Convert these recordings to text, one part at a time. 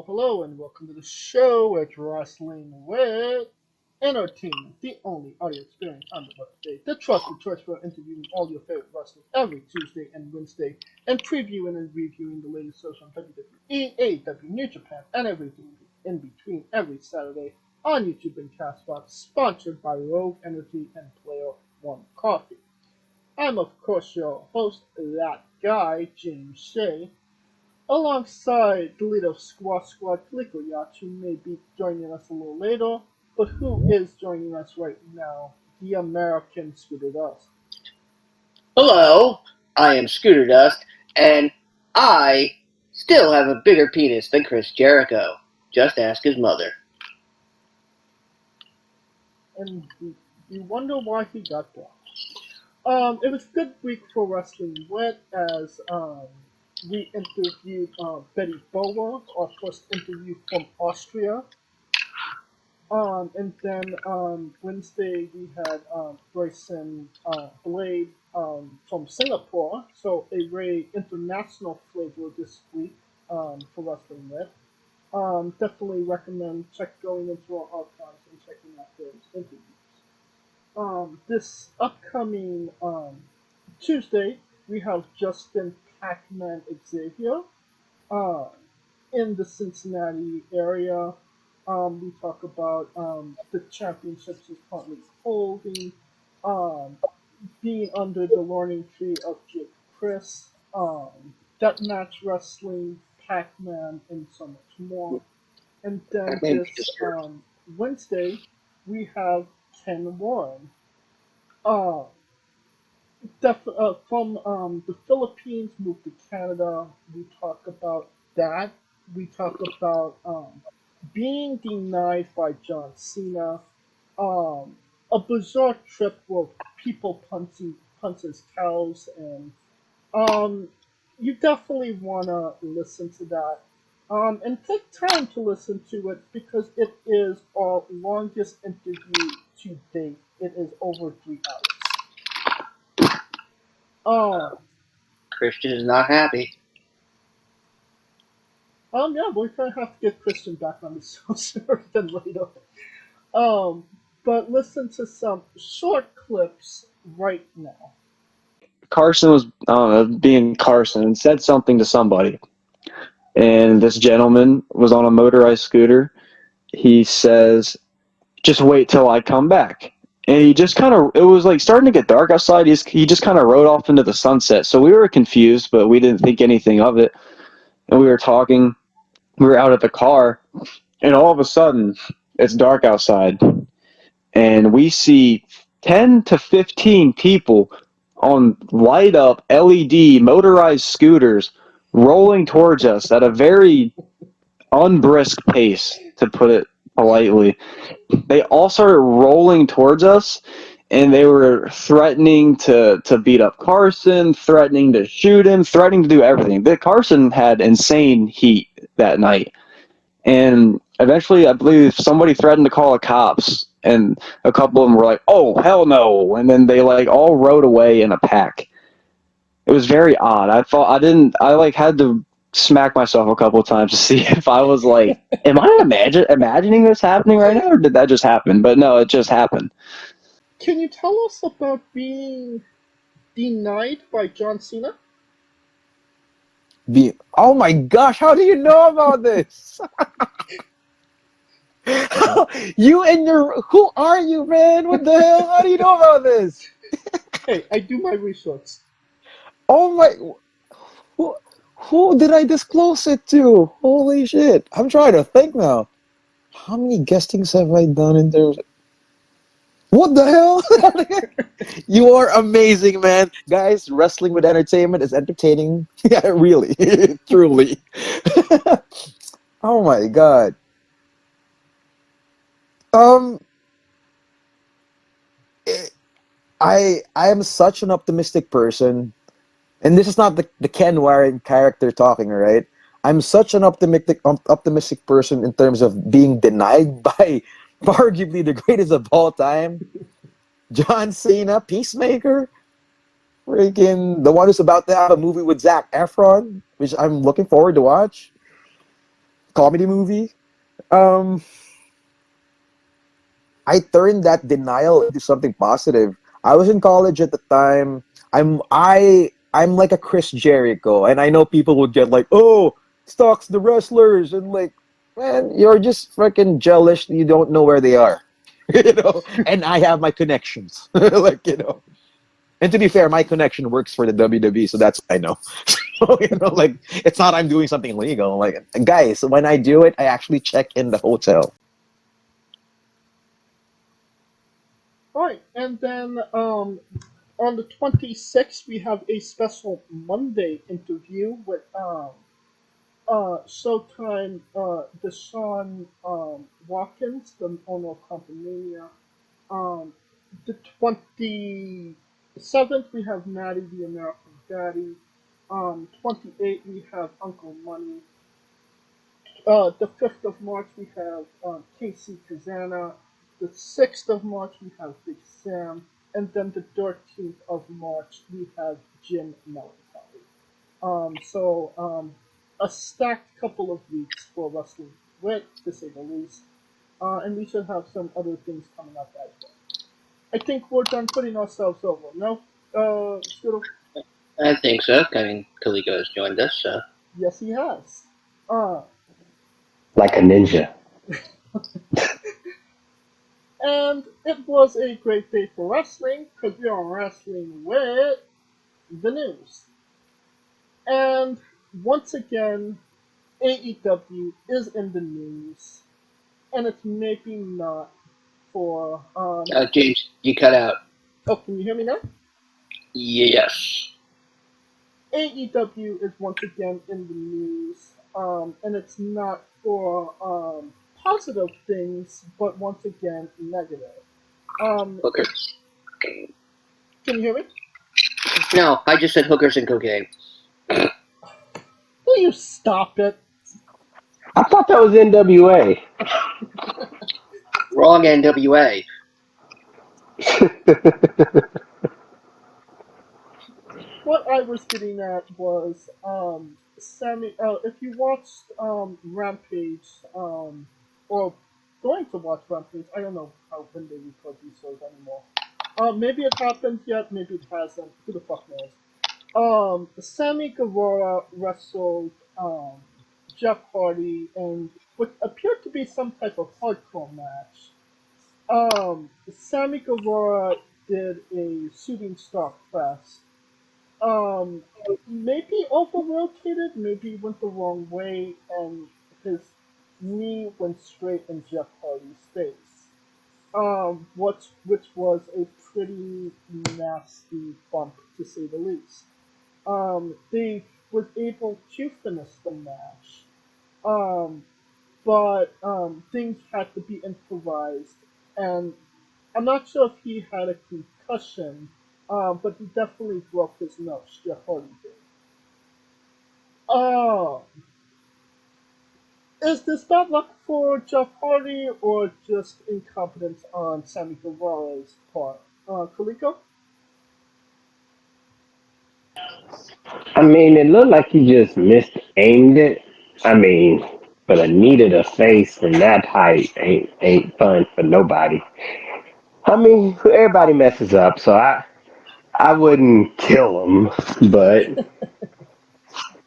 Hello, and welcome to the show at Wrestling with Entertainment, the only audio experience on the website, the trusted choice for interviewing all your favorite wrestlers every Tuesday and Wednesday, and previewing and reviewing the latest shows on WWE, AEW, New Japan, and everything in between every Saturday on YouTube and Castbox, sponsored by Rogue Energy and Player One Coffee. I'm, of course, your host, that guy, James Shea, alongside the leader of Squash Squad, Kaliko Yacht, who may be joining us a little later, but who is joining us right now, the American Scooter Dust. Hello, I am Scooter Dust, and I still have a bigger penis than Chris Jericho. Just ask his mother. And you wonder why he got that. It was a good week for Wrestling With, as we interviewed Betty Bower, our first interview from Austria. And then Wednesday we had Bryson Blade from Singapore, so a very international flavor this week for Wrestling With. Definitely recommend going into our archives and checking out those interviews. This upcoming Tuesday, we have Justin Pac-Man Xavier in the Cincinnati area. We talk about the championships he's currently holding, being under the learning tree of Jake Chris, deathmatch wrestling, Pac-Man, and so much more. And then this Wednesday, we have Ken Warren. From the Philippines, moved to Canada. We talk about that. We talk about being denied by John Cena, a bizarre trip where people punches cows, and you definitely want to listen to that. And take time to listen to it because it is our longest interview to date. It is over 3 hours. Christian is not happy. Yeah, we're gonna have to get Christian back on the show sooner than later. But listen to some short clips right now. Carson was being Carson and said something to somebody. And this gentleman was on a motorized scooter. He says, "Just wait till I come back." And he just it was like starting to get dark outside. He just kind of rode off into the sunset. So we were confused, but we didn't think anything of it. And we were talking. We were out at the car. And all of a sudden, it's dark outside. And we see 10 to 15 people on light up LED motorized scooters rolling towards us at a very unbrisk pace, to put it politely. They all started rolling towards us, and they were threatening to beat up Carson, threatening to shoot him, threatening to do everything. Carson had insane heat that night. And eventually, I believe somebody threatened to call the cops, and a couple of them were like, "Oh, hell no!" And then they all rode away in a pack. It was very odd. I had to smack myself a couple of times to see if I was like, am I imagining this happening right now, or did that just happen? But no, it just happened. Can you tell us about being denied by John Cena? Oh my gosh, how do you know about this? Who are you, man? What the hell? How do you know about this? Hey, I do my research. Oh my, who did I disclose it to? Holy shit. I'm trying to think now. How many guestings have I done in terms of... What the hell? You are amazing, man. Guys, Wrestling with Entertainment is entertaining. Yeah, really. Truly. Oh my god. I am such an optimistic person, and this is not the Ken Warren character talking, right? I'm such an optimistic person in terms of being denied by arguably the greatest of all time, John Cena, Peacemaker, freaking the one who's about to have a movie with Zac Efron, which I'm looking forward to watch. comedy movie. Um, I turned that denial into something positive. I was in college at the time. I'm like a Chris Jericho, and I know people would get like, "Oh, stocks the wrestlers," and like, man, you're just freaking jealous. You don't know where they are, you know. And I have my connections, like you know. And to be fair, my connection works for the WWE, so that's what I know. So, you know, like it's not I'm doing something illegal. Like, guys, when I do it, I actually check in the hotel. All right, and then on the 26th we have a special Monday interview with Showtime Deshaun Watkins, the owner of Compania. Um, the 27th we have Maddie the American Daddy. 28th we have Uncle Money. The 5th of March we have Casey Kazana. The 6th of March we have Big Sam. And then the 13th of March we have Jim Melancholy. A stacked couple of weeks for Wrestling Wit, to say the least. And we should have some other things coming up as well. I think we're done putting ourselves over. No? Scooter? I think so. I mean, Kaliko has joined us, so. Yes, he has. Uh, Like a ninja. and it was a great day for wrestling because we are wrestling with the news. And once again, AEW is in the news, and it's maybe not for James, you cut out. Oh, can you hear me now? Yes. AEW is once again in the news, and it's not for positive things, but once again negative. Hookers. Can you hear me? No, I just said hookers and cocaine. Will you stop it? I thought that was NWA. Wrong NWA. What I was getting at was Sammy. If you watched Rampage, or going to watch Rampage, I don't know how when they record these shows anymore. Maybe it happened yet, maybe it hasn't. Who the fuck knows? Sammy Guevara wrestled Jeff Hardy and what appeared to be some type of hardcore match. Sammy Guevara did a shooting star press. Um, Maybe over rotated, maybe went the wrong way, and his knee went straight in Jeff Hardy's face. Which was a pretty nasty bump to say the least. They was able to finish the match, um, but things had to be improvised, and I'm not sure if he had a concussion, but he definitely broke his nose. Jeff Hardy did. Um, is this bad luck for Jeff Hardy or just incompetence on Sammy Guevara's part? Kaliko? I mean, it looked like he just missed aimed it. I mean, but a knee to the face from that height ain't fun for nobody. I mean, everybody messes up, so I wouldn't kill him, but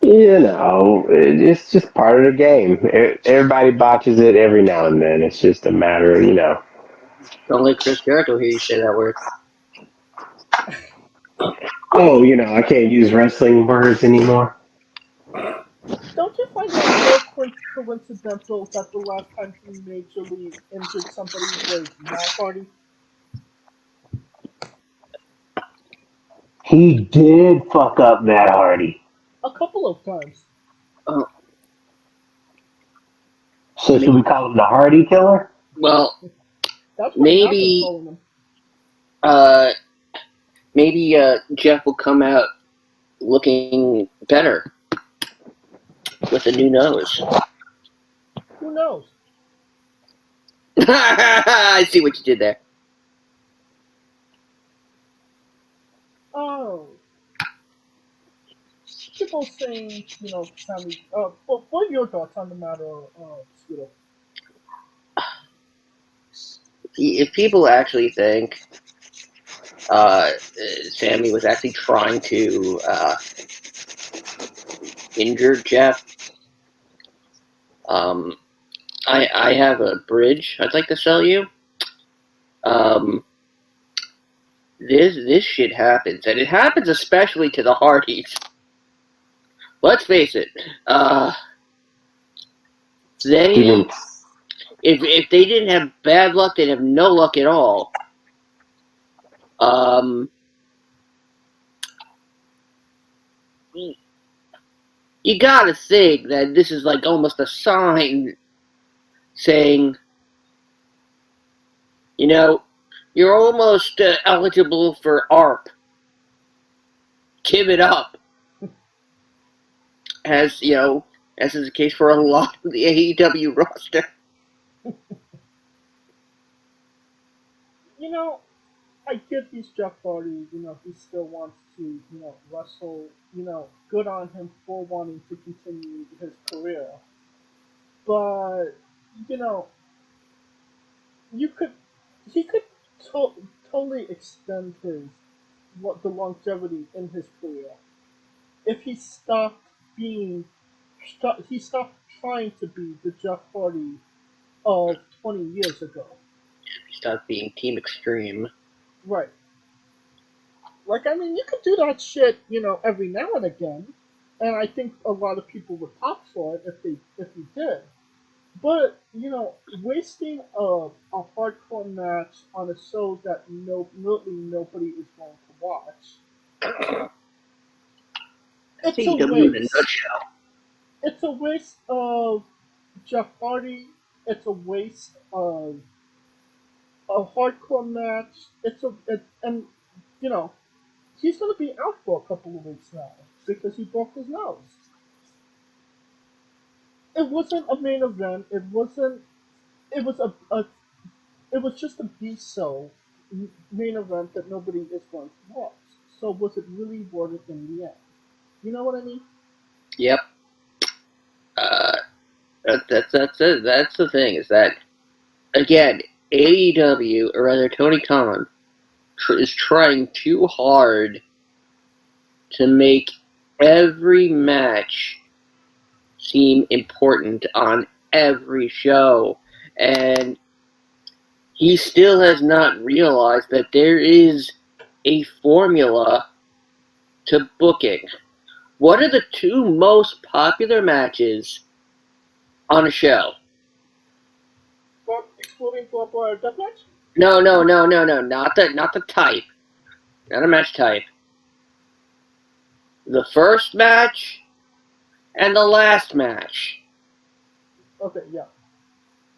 you know, it's just part of the game. Everybody botches it every now and then. It's just a matter of, you know. Don't let Chris Jericho hear you say that word. Oh, you know, I can't use wrestling words anymore. Don't you find it a little coincidental that the last time he majorly injured somebody was Matt Hardy? He did fuck up Matt Hardy. A couple of times. Oh, So should me. we call him the Hardy Killer? Well, That's what Matt's been maybe, calling him. uh, maybe Jeff will come out looking better with a new nose. Who knows? I see what you did there. Oh. people saying, Sammy. What are your thoughts on the matter, Scooter? If people actually think uh, Sammy was actually trying to injure Jeff, I have a bridge I'd like to sell you. Um, this shit happens, and it happens especially to the Hardys. Let's face it. They Even if they didn't have bad luck, they'd have no luck at all. You gotta think that this is like almost a sign saying, you're almost eligible for ARP. Give it up. As is the case for a lot of the AEW roster. I get he's Jeff Hardy. He still wants to, wrestle. Good on him for wanting to continue his career. But you know, you could he could totally extend the longevity in his career if he stopped trying to be the Jeff Hardy of 20 years ago. Stop being Team Extreme. Right. Like, you could do that shit, every now and again, and I think a lot of people would pop for it if he did. But wasting a hardcore match on a show that really nobody is going to watch, That's it's a AEW in a waste. nutshell. It's a waste of Jeff Hardy. It's a waste of a hardcore match. And he's going to be out for a couple of weeks now because he broke his nose. It wasn't a main event. It wasn't. It was It was just a B show main event that nobody is going to watch. So was it really worth it in the end? You know what I mean? Yep. That's it. That's the thing, is that, again, AEW, or rather Tony Khan, is trying too hard to make every match seem important on every show. And he still has not realized that there is a formula to booking. What are the two most popular matches on a show? But excluding for Deathmatch? No. Not the type. Not a match type. The first match and the last match. Okay, yeah.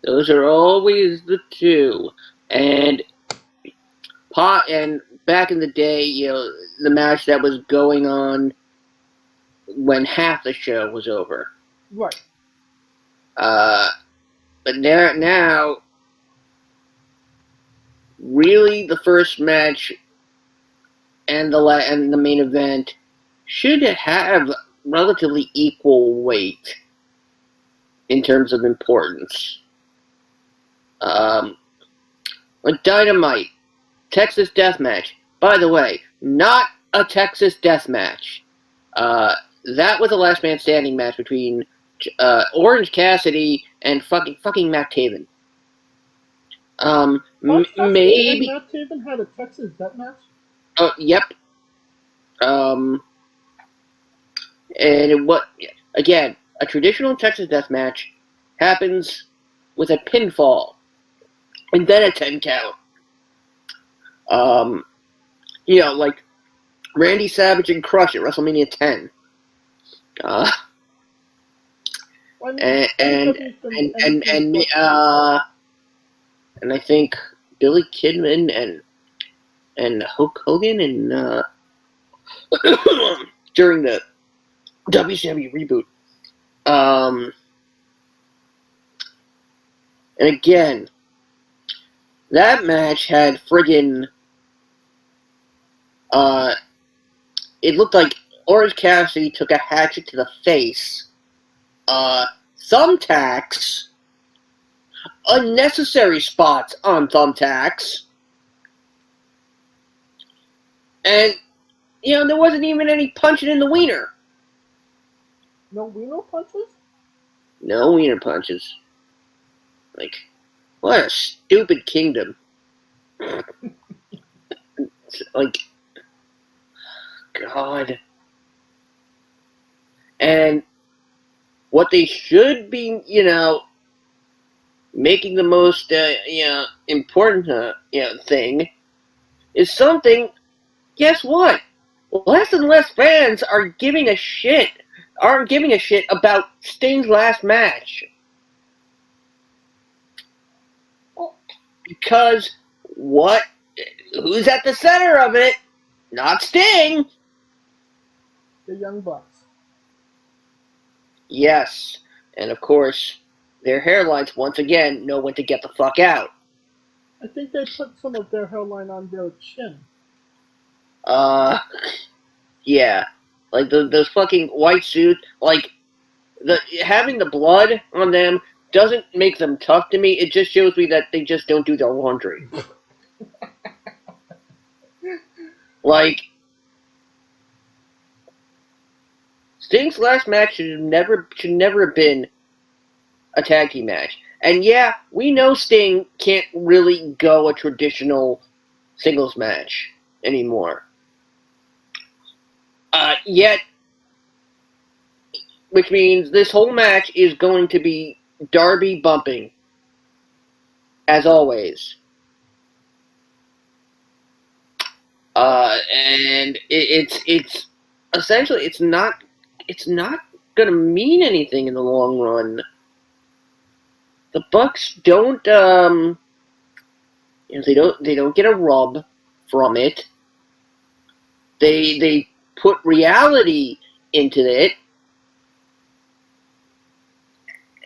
Those are always the two. And back in the day, the match that was going on when half the show was over. Right. But now, really, the first match and the main event should have relatively equal weight in terms of importance. Like Dynamite, Texas Deathmatch. By the way, not a Texas Deathmatch. That was a last man standing match between Orange Cassidy and fucking Matt Taven. Maybe. And Matt Taven had a Texas Deathmatch? Yep. And again, a traditional Texas Deathmatch happens with a pinfall and then a 10 count. Like Randy Savage and Crush at WrestleMania 10. And I think Billy Kidman and Hulk Hogan and during the WCW reboot. And again, that match had friggin' it looked like Orange Cassidy took a hatchet to the face. Thumbtacks. Unnecessary spots on thumbtacks. And, there wasn't even any punching in the wiener. No wiener punches? No wiener punches. Like, what a stupid kingdom. Like, God. And what they should be, making the most, important, thing is something. Guess what? Less and less fans aren't giving a shit about Sting's last match. Because who's at the center of it? Not Sting. The Young Bucks. Yes. And of course, their hairlines once again know when to get the fuck out. I think they put some of their hairline on their chin. Yeah. Like those fucking white suits, like having the blood on them doesn't make them tough to me. It just shows me that they just don't do their laundry. Like, Sting's last match should never have been a tag team match. And yeah, we know Sting can't really go a traditional singles match anymore. Yet, which means this whole match is going to be Darby bumping, as always. And it's essentially it's not gonna mean anything in the long run. The Bucks don't they don't get a rub from it. They put reality into it.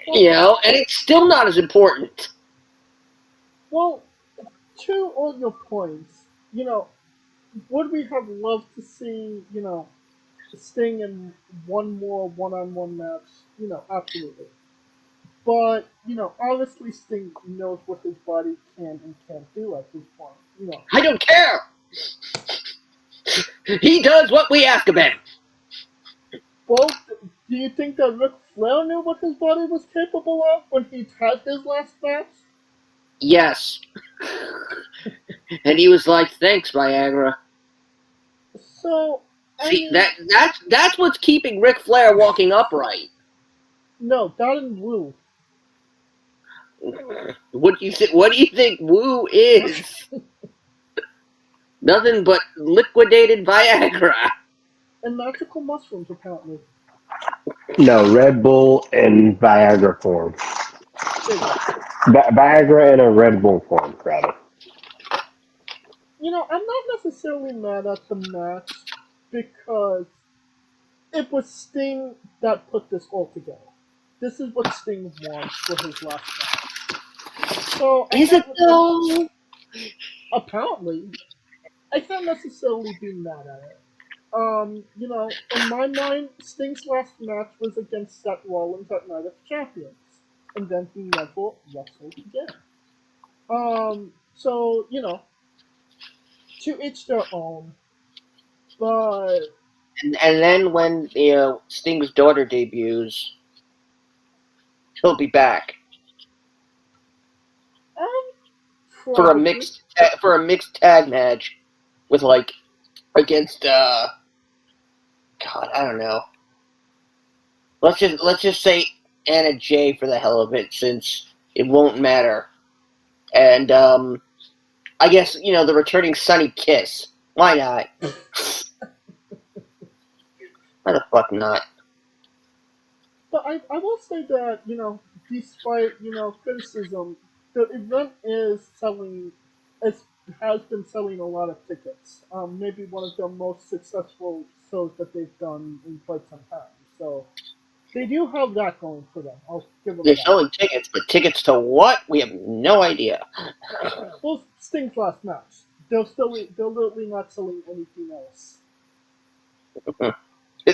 And it's still not as important. Well, to all your points, would we have loved to see, Sting in one more one-on-one match? Absolutely. But, honestly, Sting knows what his body can and can't do at this point. I don't care! He does what we ask of him! Well, do you think that Ric Flair knew what his body was capable of when he had his last match? Yes. And he was like, thanks, Viagra. So, See, that's what's keeping Ric Flair walking upright. No, that and Woo. What do you think Woo is? Nothing but liquidated Viagra. And magical mushrooms, apparently. No, Red Bull in Viagra form. Viagra in a Red Bull form, rather. I'm not necessarily mad at the match because it was Sting that put this all together. This is what Sting wants for his last match. So Is it though? Apparently, I can't necessarily be mad at it. In my mind, Sting's last match was against Seth Rollins at Night of Champions, and then he never wrestled again. So to each their own. But And then when Sting's daughter debuts, he'll be back for a mixed tag match with against God, I don't know. Let's just say Anna Jay for the hell of it, since it won't matter. And I guess the returning Sunny Kiss. Why not? Why the fuck not? But I will say that, despite, criticism, the event is selling, has been selling a lot of tickets. Maybe one of the most successful shows that they've done in quite some time. So they do have that going for them. I'll give them They're that. selling tickets, but tickets to what? We have no idea. Well, Sting's last match. They're literally not selling anything else.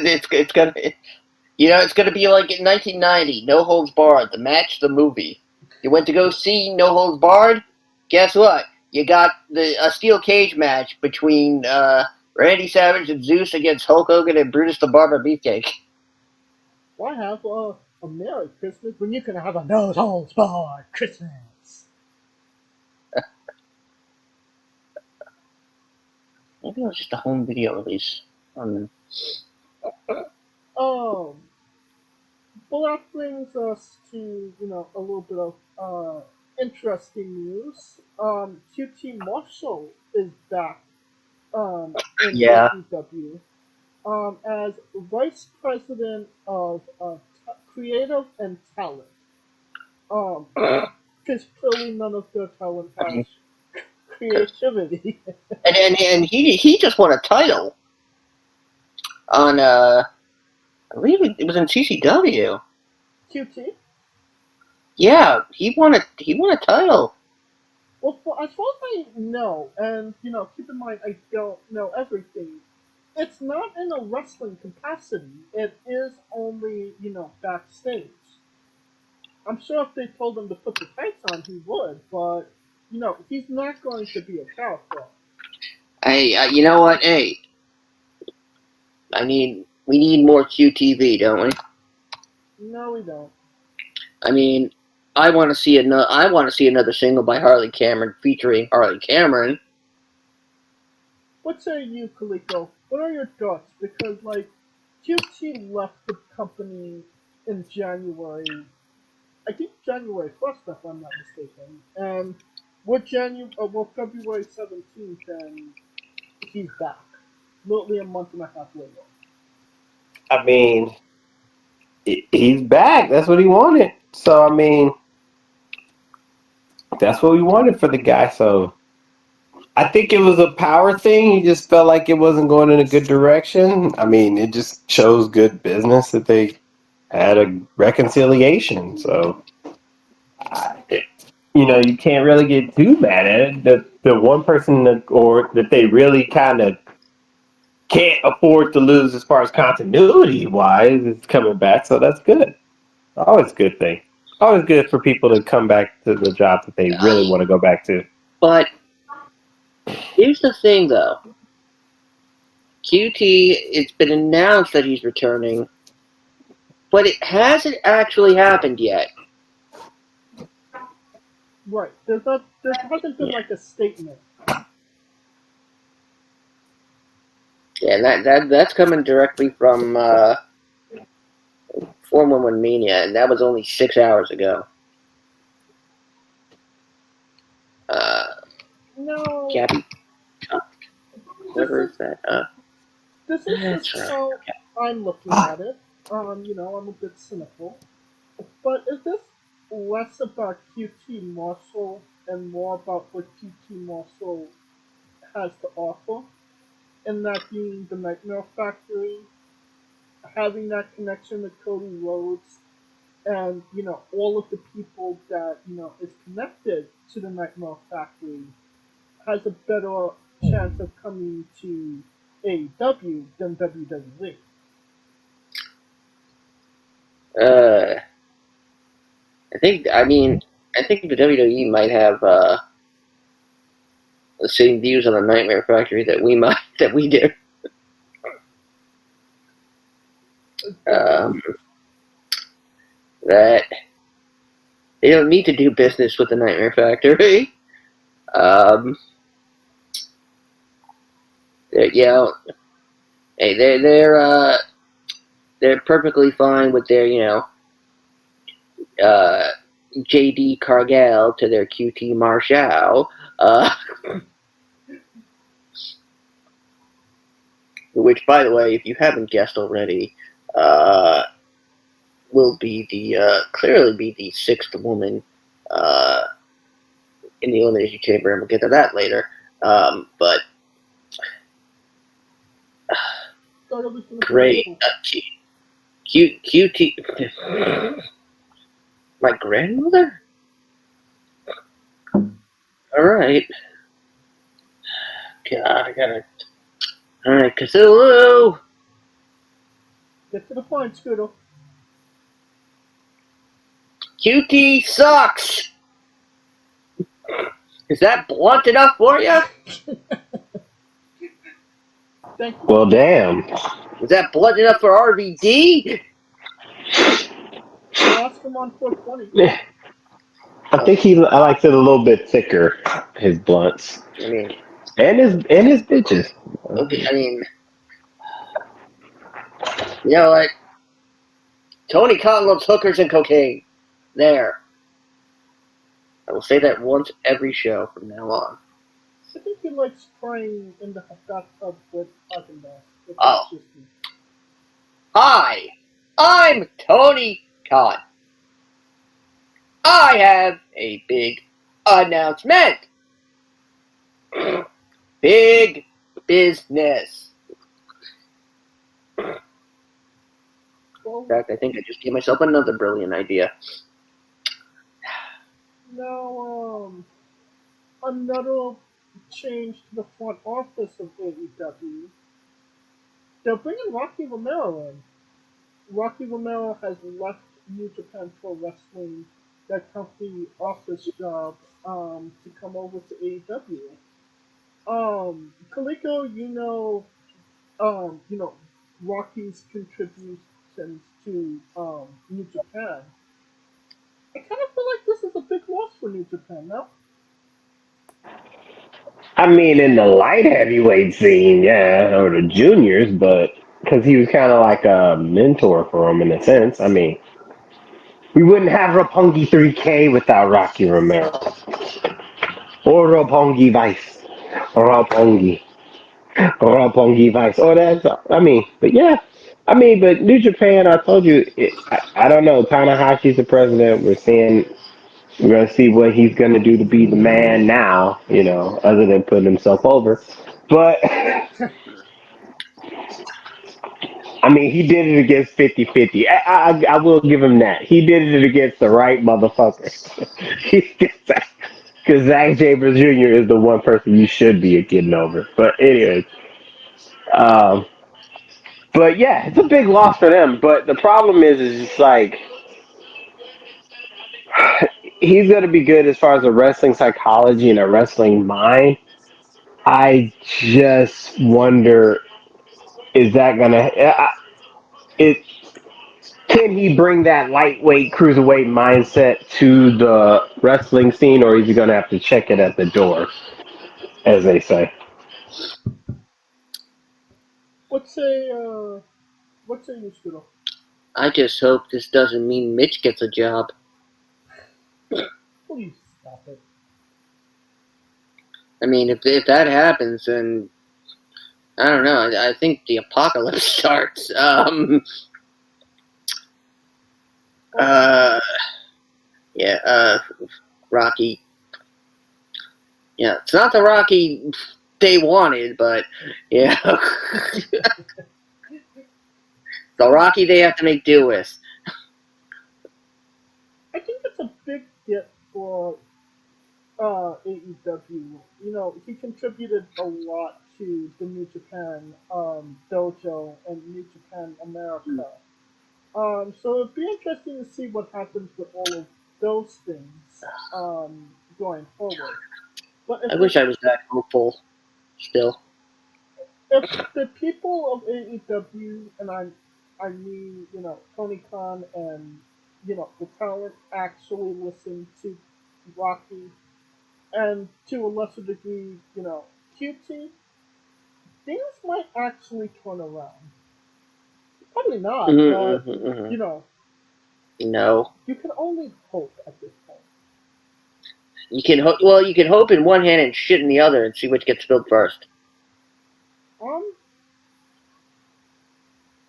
it's gonna, it's gonna be like in 1990, No Holds Barred, the match, the movie. You went to go see No Holds Barred. Guess what? You got a steel cage match between Randy Savage and Zeus against Hulk Hogan and Brutus the Barber Beefcake. Why have a Merry Christmas when you can have a no holds barred Christmas? Maybe it was just a home video release. Um, well, that brings us to a little bit of interesting news. QT Marshall is back in Yeah. AEW as vice president of creative and talent. Because clearly none of their talent has creativity. And he just won a title on I believe it was in CCW. QT. Yeah, he won a title. Well, as far as I know, and keep in mind I don't know everything. It's not in a wrestling capacity. It is only backstage. I'm sure if they told him to put the tights on, he would, but he's not going to be a character. Hey, you know what? Hey, we need more QTV, don't we? No, we don't. I mean, I want to see another single by Harley Cameron featuring Harley Cameron. What say you, Kaliko? What are your thoughts? Because QT left the company in January. I think January 1st, if I'm not mistaken. And February 17th, and he's back. Literally a month and a half later. I mean, he's back. That's what he wanted. So, I mean, that's what we wanted for the guy. So, I think it was a power thing. He just felt like it wasn't going in a good direction. I mean, it just shows good business that they had a reconciliation. So, you can't really get too mad at it. The one person that they really kind of can't afford to lose as far as continuity wise is coming back. So that's good. Always a good thing. Always good for people to come back to the job that they really want to go back to. But here's the thing, though. QT, it's been announced that he's returning, but it hasn't actually happened yet. Right. There hasn't been a statement. Yeah, that's coming directly from 411 Mania, and that was only 6 hours ago. No. Gabby, whatever is that? This is just how I'm looking at it. I'm a bit cynical. But is this less about QT Marshall and more about what QT Marshall has to offer? And that being the Nightmare Factory, having that connection to Cody Rhodes, and all of the people that is connected to the Nightmare Factory has a better chance of coming to AEW than WWE. I think the WWE might have the same views on the Nightmare Factory that we do. That they don't need to do business with the Nightmare Factory. Hey, they're perfectly fine with their JD Cargill to their QT Marshall, which, by the way, if you haven't guessed already, will be clearly be the sixth woman in the Elimination Chamber, and we'll get to that later. But great, QT. My grandmother? Alright. God, I gotta. Alright, Cthulhu! Get to the point, Scooter. QT sucks. Is that blunt enough for you? Thank you. Well, damn. Is that blunt enough for RVD? I'll ask him on 420. I think I likes it a little bit thicker, his blunts. I mean, And his bitches. okay, I mean, you know what? Tony Khan loves hookers and cocaine. There. I will say that once every show from now on. I think he likes crying in the bathtub with Haagen-Dazs. But Oh. that's just me. Hi, I'm Tony Khan. I have a big announcement. Big business. Well, In fact, I think I just gave myself another brilliant idea. now, another change to the front office of AEW. They're bringing Rocky Romero in. Rocky Romero has left New Japan Pro Wrestling, that company office job, to come over to AEW. Kaliko, Rocky's contributions to New Japan. I kind of feel like this is a big loss for New Japan now. I mean, in the light heavyweight scene, yeah, or the juniors, but because he was kind of like a mentor for him in a sense. I mean, we wouldn't have Roppongi 3K without Rocky Romero or Roppongi Vice, Roppongi, Roppongi Vice. Oh, that's. I mean, but yeah. I mean, but New Japan, I told you, I don't know. Tanahashi's the president. We're gonna see what he's gonna do to be the man now. Other than putting himself over. But I mean, he did it against 50-50. I will give him that. He did it against the right motherfucker. Because Zack Chambers Jr. is the one person you should be getting over. But anyways, um, but yeah, it's a big loss for them. But the problem is it's like he's gonna be good as far as a wrestling psychology and a wrestling mind. I just wonder, is that gonna? It Can he bring that lightweight, cruiserweight mindset to the wrestling scene, or is he going to have to check it at the door, as they say? What's a what's a you, Scooter? I just hope this doesn't mean Mitch gets a job. Please stop it. I mean, if that happens, then I don't know. I think the apocalypse starts. Uh, yeah. Rocky. Yeah, it's not the Rocky they wanted, but yeah, the Rocky they have to make do with. I think it's a big get for AEW. He contributed a lot to the New Japan dojo and New Japan America. So it'd be interesting to see what happens with all of those things going forward. But I wish I was that hopeful. Still, if the people of AEW, and I mean, Tony Khan and the talent actually listen to Rocky, and to a lesser degree, QT, things might actually turn around. Probably not, but you know, no. you can only hope at this point. You can you can hope in one hand and shit in the other, and see which gets filled first. Um,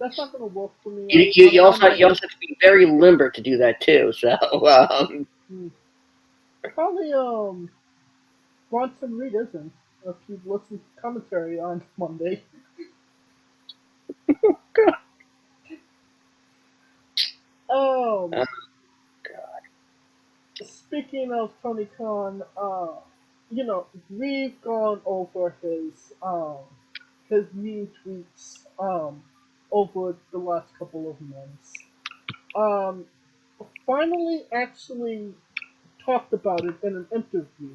that's not gonna work for me. You also have to be very limber to do that too. So Probably Bronson Reed isn't. If you've listened to commentary on Monday. Um, uh, Speaking of Tony Khan, we've gone over his mean tweets over the last couple of months. Um, Finally, actually talked about it in an interview.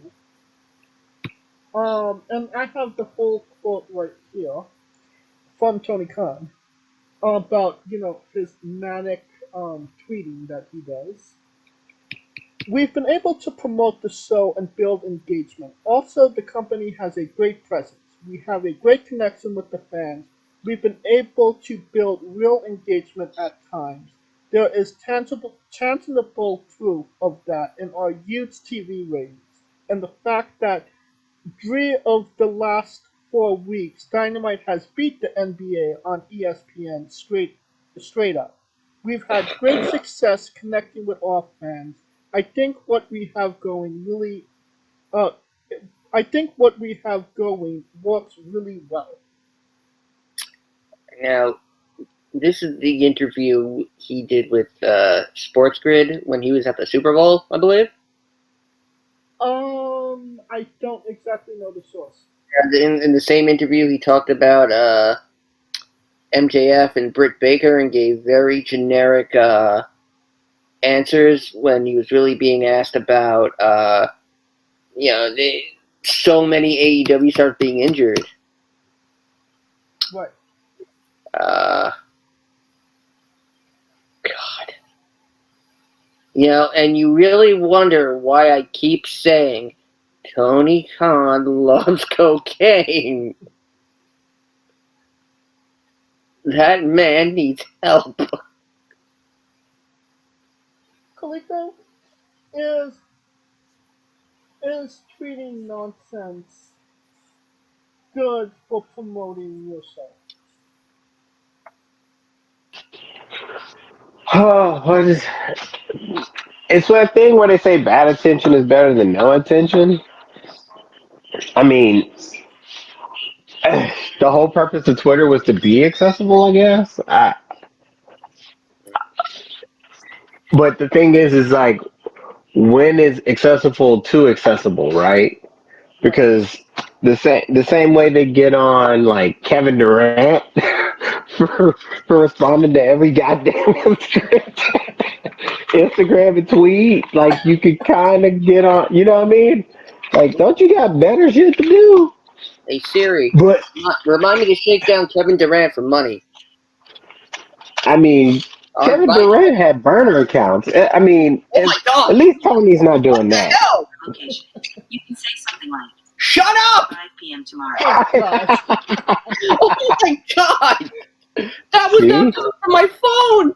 And I have the whole quote right here from Tony Khan about his manic tweeting that he does. We've been able to promote the show and build engagement. Also, the company has a great presence. We have a great connection with the fans. We've been able to build real engagement at times. There is tangible proof of that in our huge TV ratings and the fact that 3 of the last 4 weeks, Dynamite has beat the NBA on ESPN straight up. We've had great success connecting with our fans. I think what we have going really, uh, I think what we have going works really well. Now, this is the interview he did with Sports Grid when he was at the Super Bowl, I believe. I don't exactly know the source. And in the same interview, he talked about MJF and Britt Baker and gave very generic answers when he was really being asked about, so many AEW stars being injured. Right. God. And you really wonder why I keep saying Tony Khan loves cocaine. That man needs help. Kaliko is tweeting nonsense good for promoting your show. Oh, what is? It's that thing where they say bad attention is better than no attention. I mean, the whole purpose of Twitter was to be accessible, I guess. But the thing is like, when is accessible too accessible, right? Right. Because the same way they get on like Kevin Durant for responding to every goddamn Instagram and tweet, like you could kind of get on. You know what I mean? Like, don't you got better shit to do? Hey Siri, But remind me to shake down Kevin Durant for money. I mean, Kevin Bye. Durant had burner accounts. I mean, Oh my at God! least Tony's not What doing the that. hell? Location. You can say something like, "Shut up!" 5 p.m. tomorrow. Oh God. Oh my God! That was not See, coming from my phone.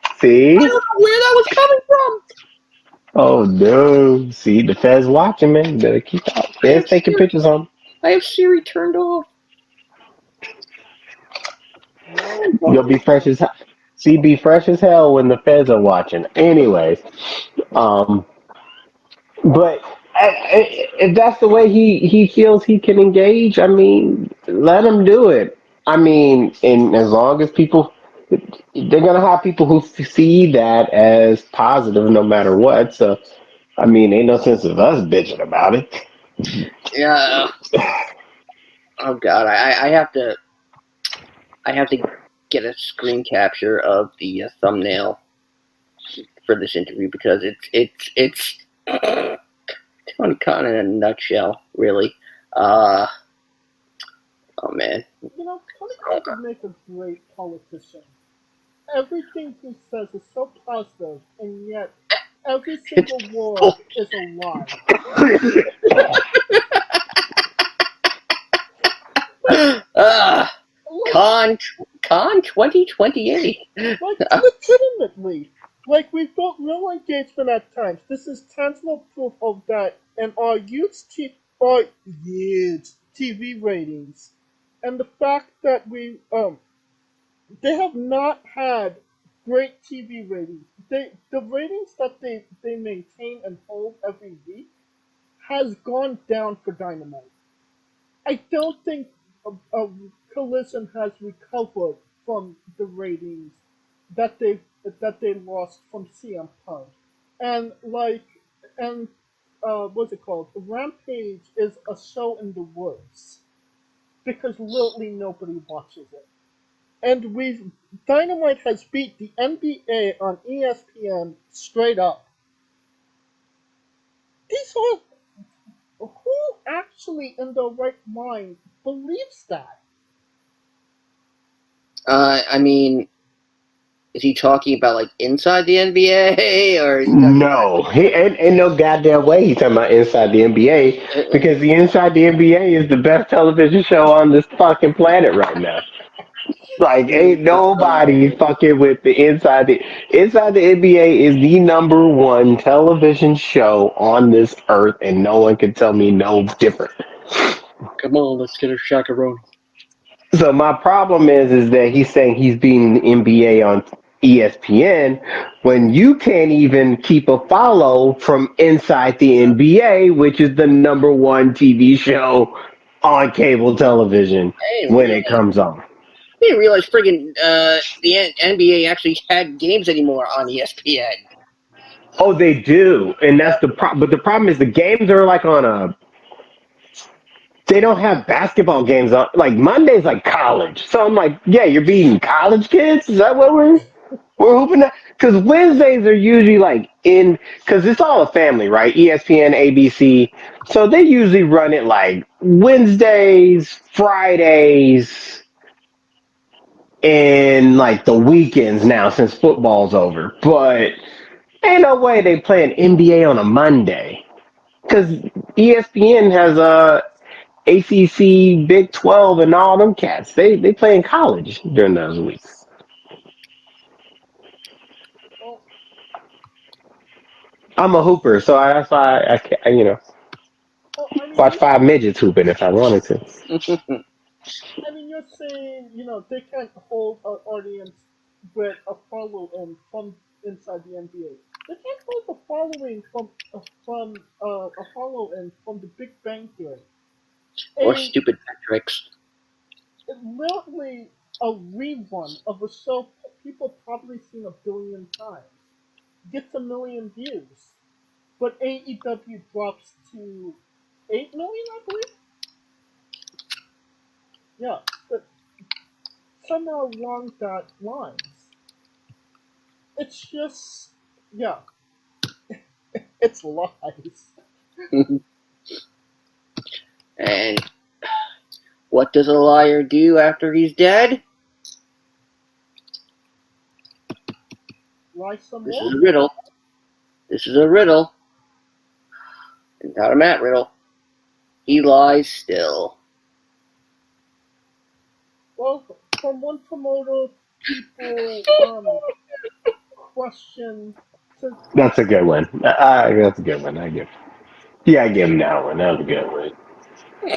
I see. don't know where that was coming from. Oh no! See, the Feds watching, man. Better keep out. I Feds have taking Siri. pictures on. I have Siri turned off. No. You'll be fresh as hell. See, be fresh as hell when the Feds are watching. Anyways, um, but if that's the way he feels he can engage, I mean, let him do it. I mean, and as long as people, they're gonna have people who see that as positive, no matter what. So, I mean, ain't no sense of us bitching about it. Yeah. Oh God, I have to get a screen capture of the thumbnail for this interview because it's Tony Khan in a nutshell, really. Uh, oh man. Tony Khan would make a great politician. Everything he says is so positive, and yet every It's single word bull. is a lie. uh, Like, Con Con 2028. legitimately. Like, we've got real engagement at times. This is tangible proof of that, and our huge TV ratings, and the fact that they have not had great TV ratings. The ratings that they maintain and hold every week has gone down for Dynamite. I don't think Collision has recovered from the ratings that they lost from CM Punk, and what's it called? Rampage is a show in the woods because literally nobody watches it. And Dynamite has beat the NBA on ESPN straight up. These are who actually in their right mind believes that? I mean, is he talking about like inside the NBA or is he talking about? No, he ain't no goddamn way he's talking about Inside the NBA because the Inside the NBA is the best television show on this fucking planet right now. Like, ain't nobody fucking with the Inside the NBA is the number one television show on this earth, and no one can tell me no different. Come on, let's get a chaperone. So my problem is that he's saying he's beating the NBA on ESPN when you can't even keep a follow from Inside the NBA, which is the number one TV show on cable television I didn't when it realize. comes on. I didn't realize friggin' the NBA actually had games anymore on ESPN. Oh, they do, and that's the problem. But the problem is the games are like on a. They don't have basketball games on. Like Monday's like college, so I'm like, yeah, you're beating college kids. Is that what we're hoping at? Because Wednesdays are usually like because it's all a family, right? ESPN, ABC. So they usually run it like Wednesdays, Fridays, and like the weekends now since football's over. But ain't no way they play an NBA on a Monday. Because ESPN has a ACC, Big 12, and all them cats. They play in college during those weeks. Well, I'm a hooper, so that's why I can, I mean, watch five midgets hooping if I wanted to. you're saying they can't hold an audience with a following from inside the NBA. They can't hold a following from a following from The Big Bang Theory. Or A stupid metrics. literally a rerun of a show people probably seen a billion times gets a million views, but AEW drops to 8 million, I believe. Yeah, but somewhere along that lines, it's just yeah, it's lies. And what does a liar do after he's dead? Lie some This more. is a riddle. This is a riddle. And not a Matt riddle. He lies still. Well, from one promoter, people question to That's a good one. That's a good one. I give. Yeah, I give him that one. That was a good one. uh,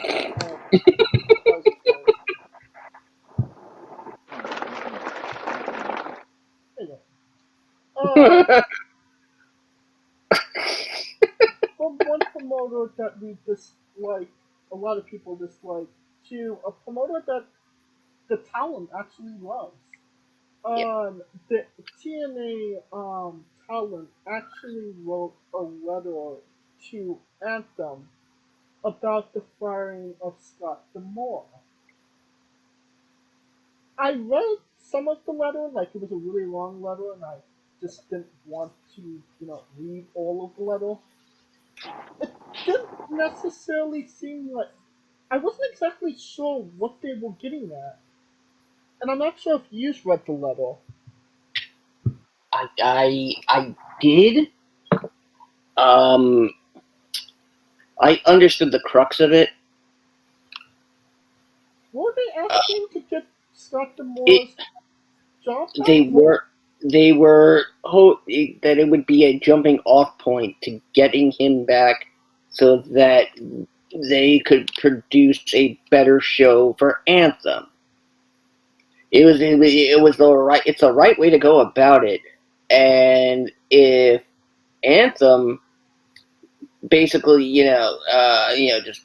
that was good. Anyway, um, from one promoter that we dislike, a lot of people dislike, to a promoter that the talent actually loves. Yep. The TNA talent actually wrote a letter to Anthem about the firing of Scott D'Amore. I read some of the letter, like it was a really long letter, and I just didn't want to, read all of the letter. It didn't necessarily seem like I wasn't exactly sure what they were getting at, and I'm not sure if you've read the letter. I did. Um, I understood the crux of it. Were they asking to get Scott It D'Amore's job back? they were that it would be a jumping off point to getting him back, so that they could produce a better show for Anthem. It was the right. It's the right way to go about it. And if Anthem basically, just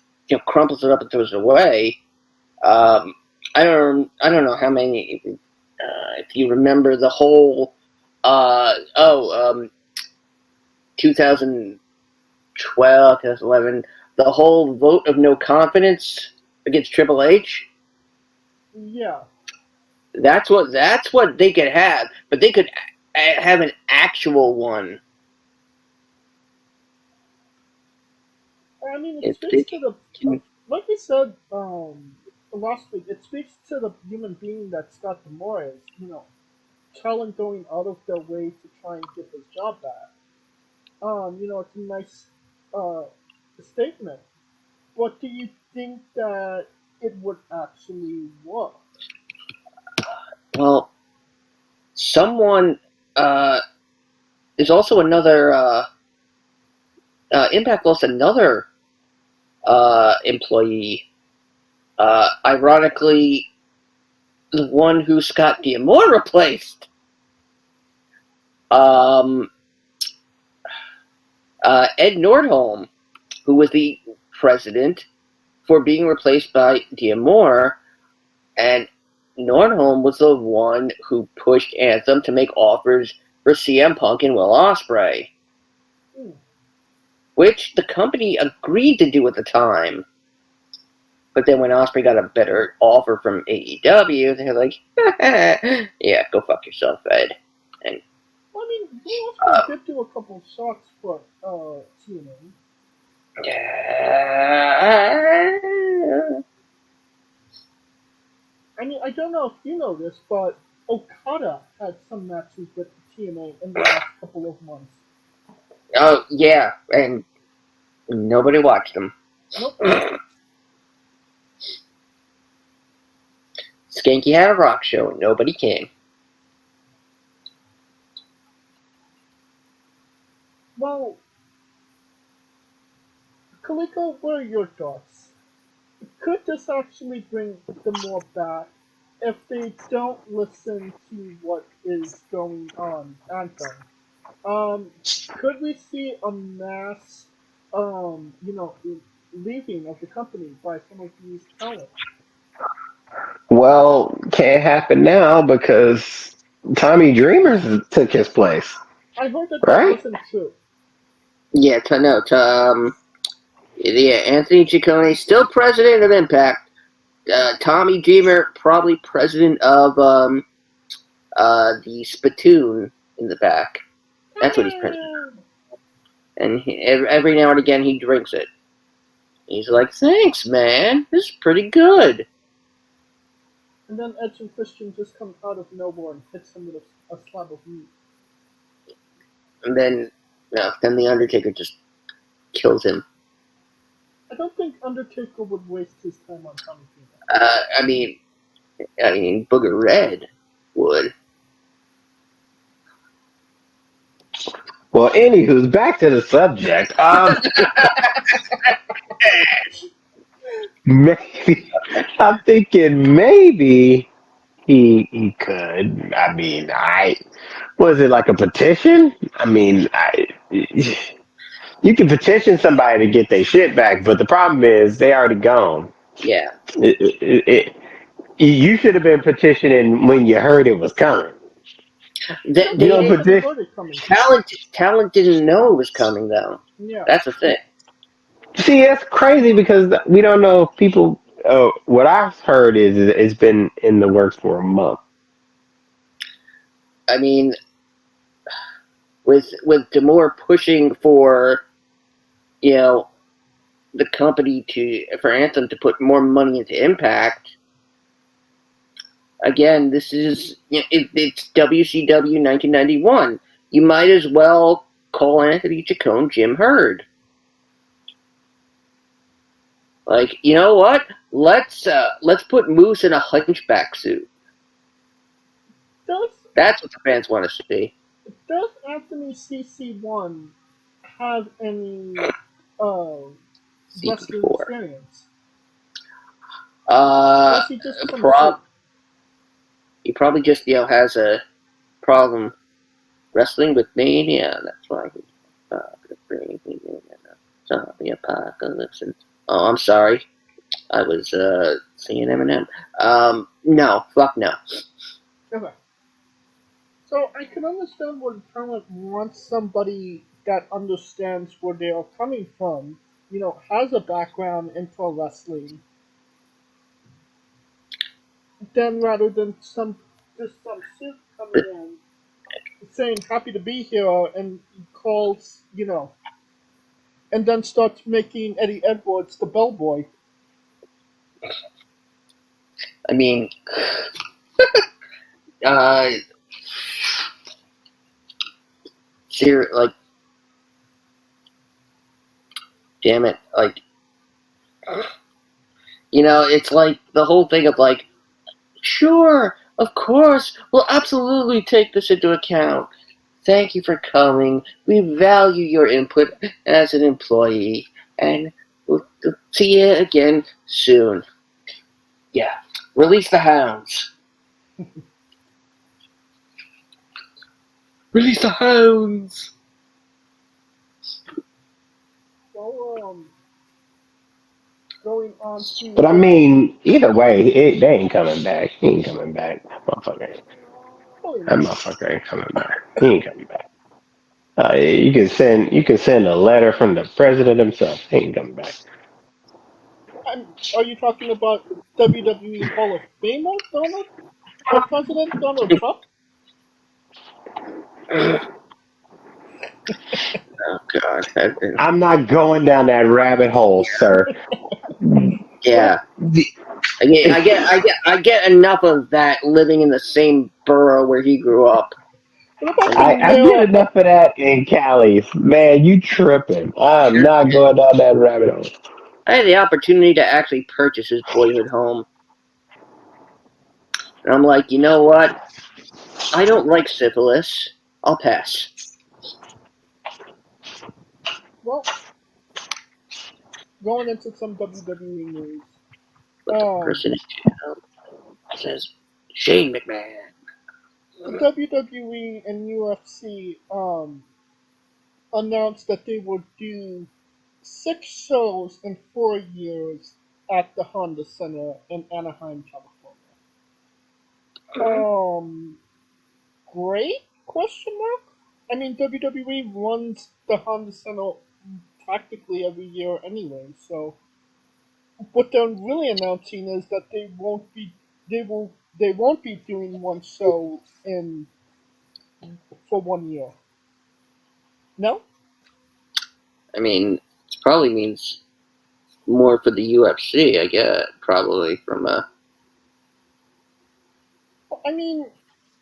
crumples it up and throws it away. I don't know how many. If you remember the whole, 2012, 2011, the whole vote of no confidence against Triple H. Yeah. That's what they could have, but they could have an actual one. I mean, it If speaks they to the can, like we said last week. It speaks to the human being that Scott Demore is. Talent going out of their way to try and get his job back. It's a nice uh, statement. But do you think that it would actually work? well, someone is also another Impact lost another employee. Ironically, the one who Scott D'Amore replaced. Um, Ed Nordholm, who was the president, for being replaced by D'Amore, and Nordholm was the one who pushed Anthem to make offers for CM Punk and Will Ospreay, Hmm. which the company agreed to do at the time. But then when Ospreay got a better offer from AEW, they're like, yeah, go fuck yourself, Ed. And I mean, Will Ospreay did do a couple of shots for TNA. I mean, I don't know if you know this, but Okada had some matches with TNA in the last couple of months. oh yeah, and nobody watched them. Nope. Skanky had a rock show and nobody came. Well, Kaliko, what are your thoughts? Could this actually bring them more back if they don't listen to what is going on Anthem? Um, could we see a mass, leaving of the company by some of these talent? Well, can't happen now because Tommy Dreamer took his place, I heard that right? wasn't true. Yeah, yeah, Anthony Ciccone still president of Impact. Tommy Dreamer probably president of the spittoon in the back. That's what he's president. And every now and again he drinks it. He's like, "Thanks, man. This is pretty good." And then Edge and Christian just come out of nowhere and hits him with a slab of meat. And then the Undertaker just kills him. I don't think Undertaker would waste his time on Tommy Dreamer. I mean, Booger Red would. Well, anywho's back to the subject. Maybe I'm thinking maybe he could. I mean, I was it like a petition? I mean, you can petition somebody to get their shit back, but the problem is they already gone. Yeah, You should have been petitioning when you heard it was coming. they, Some You they don't people did. never petition. heard it coming. Talent didn't know it was coming though. Yeah. That's the thing. See, that's crazy because we don't know if people. What I've heard is it's been in the works for a month. I mean, with Demore pushing for the company for Anthem to put more money into Impact. Again, this is it's WCW 1991. You might as well call Anthony Ciccone Jim Herd. Like, you know what? Let's put Moose in a hunchback suit. Does That's what the fans want to see. does Anthony CC1 have any uh, wrestling CP4. experience? Uh, Was he just some suit? prob he probably just has a problem wrestling with me. Yeah, that's why he's bringing me in a zombie apocalypse. And oh, I'm sorry, I was singing Eminem. No, fuck no. Okay. So I can understand where the talent wants somebody that understands where they are coming from, has a background in pro wrestling. then rather than some suit coming in saying happy to be here and he calls, and then starts making Eddie Edwards the bellboy. I mean, uh, like, damn it, like, it's like the whole thing of like, sure, of course, we'll absolutely take this into account. Thank you for coming. We value your input as an employee, and we'll see you again soon. Yeah, release the hounds. Release the hounds. So, going on But I to mean, either way, they ain't coming back. He ain't coming back. Motherfucker. probably That not. motherfucker ain't coming back. He ain't coming back. You can send a letter from the president himself. He ain't coming back. Are you talking about WWE Hall of Famer Donald President Donald Trump? Oh God. I'm not going down that rabbit hole, sir. Yeah. Well, I get enough of that living in the same borough where he grew up. what about the And I mayor get of enough of that in Cali. Man, you tripping. I'm sure not did. going down that rabbit hole. I had the opportunity to actually purchase his boyhood home. And I'm like, you know what? I don't like syphilis. I'll pass. well, going into some WWE news. But the Um, person says Shane McMahon. WWE and UFC announced that they will do 6 shows in 4 years at the Honda Center in Anaheim, California. Um, great? Question mark. I mean, WWE runs the Honda Center practically every year anyway. So what they're really announcing is that they won't be doing one show in for 1 year. No. I mean, it probably means more for the UFC, I guess. Probably from a. I mean,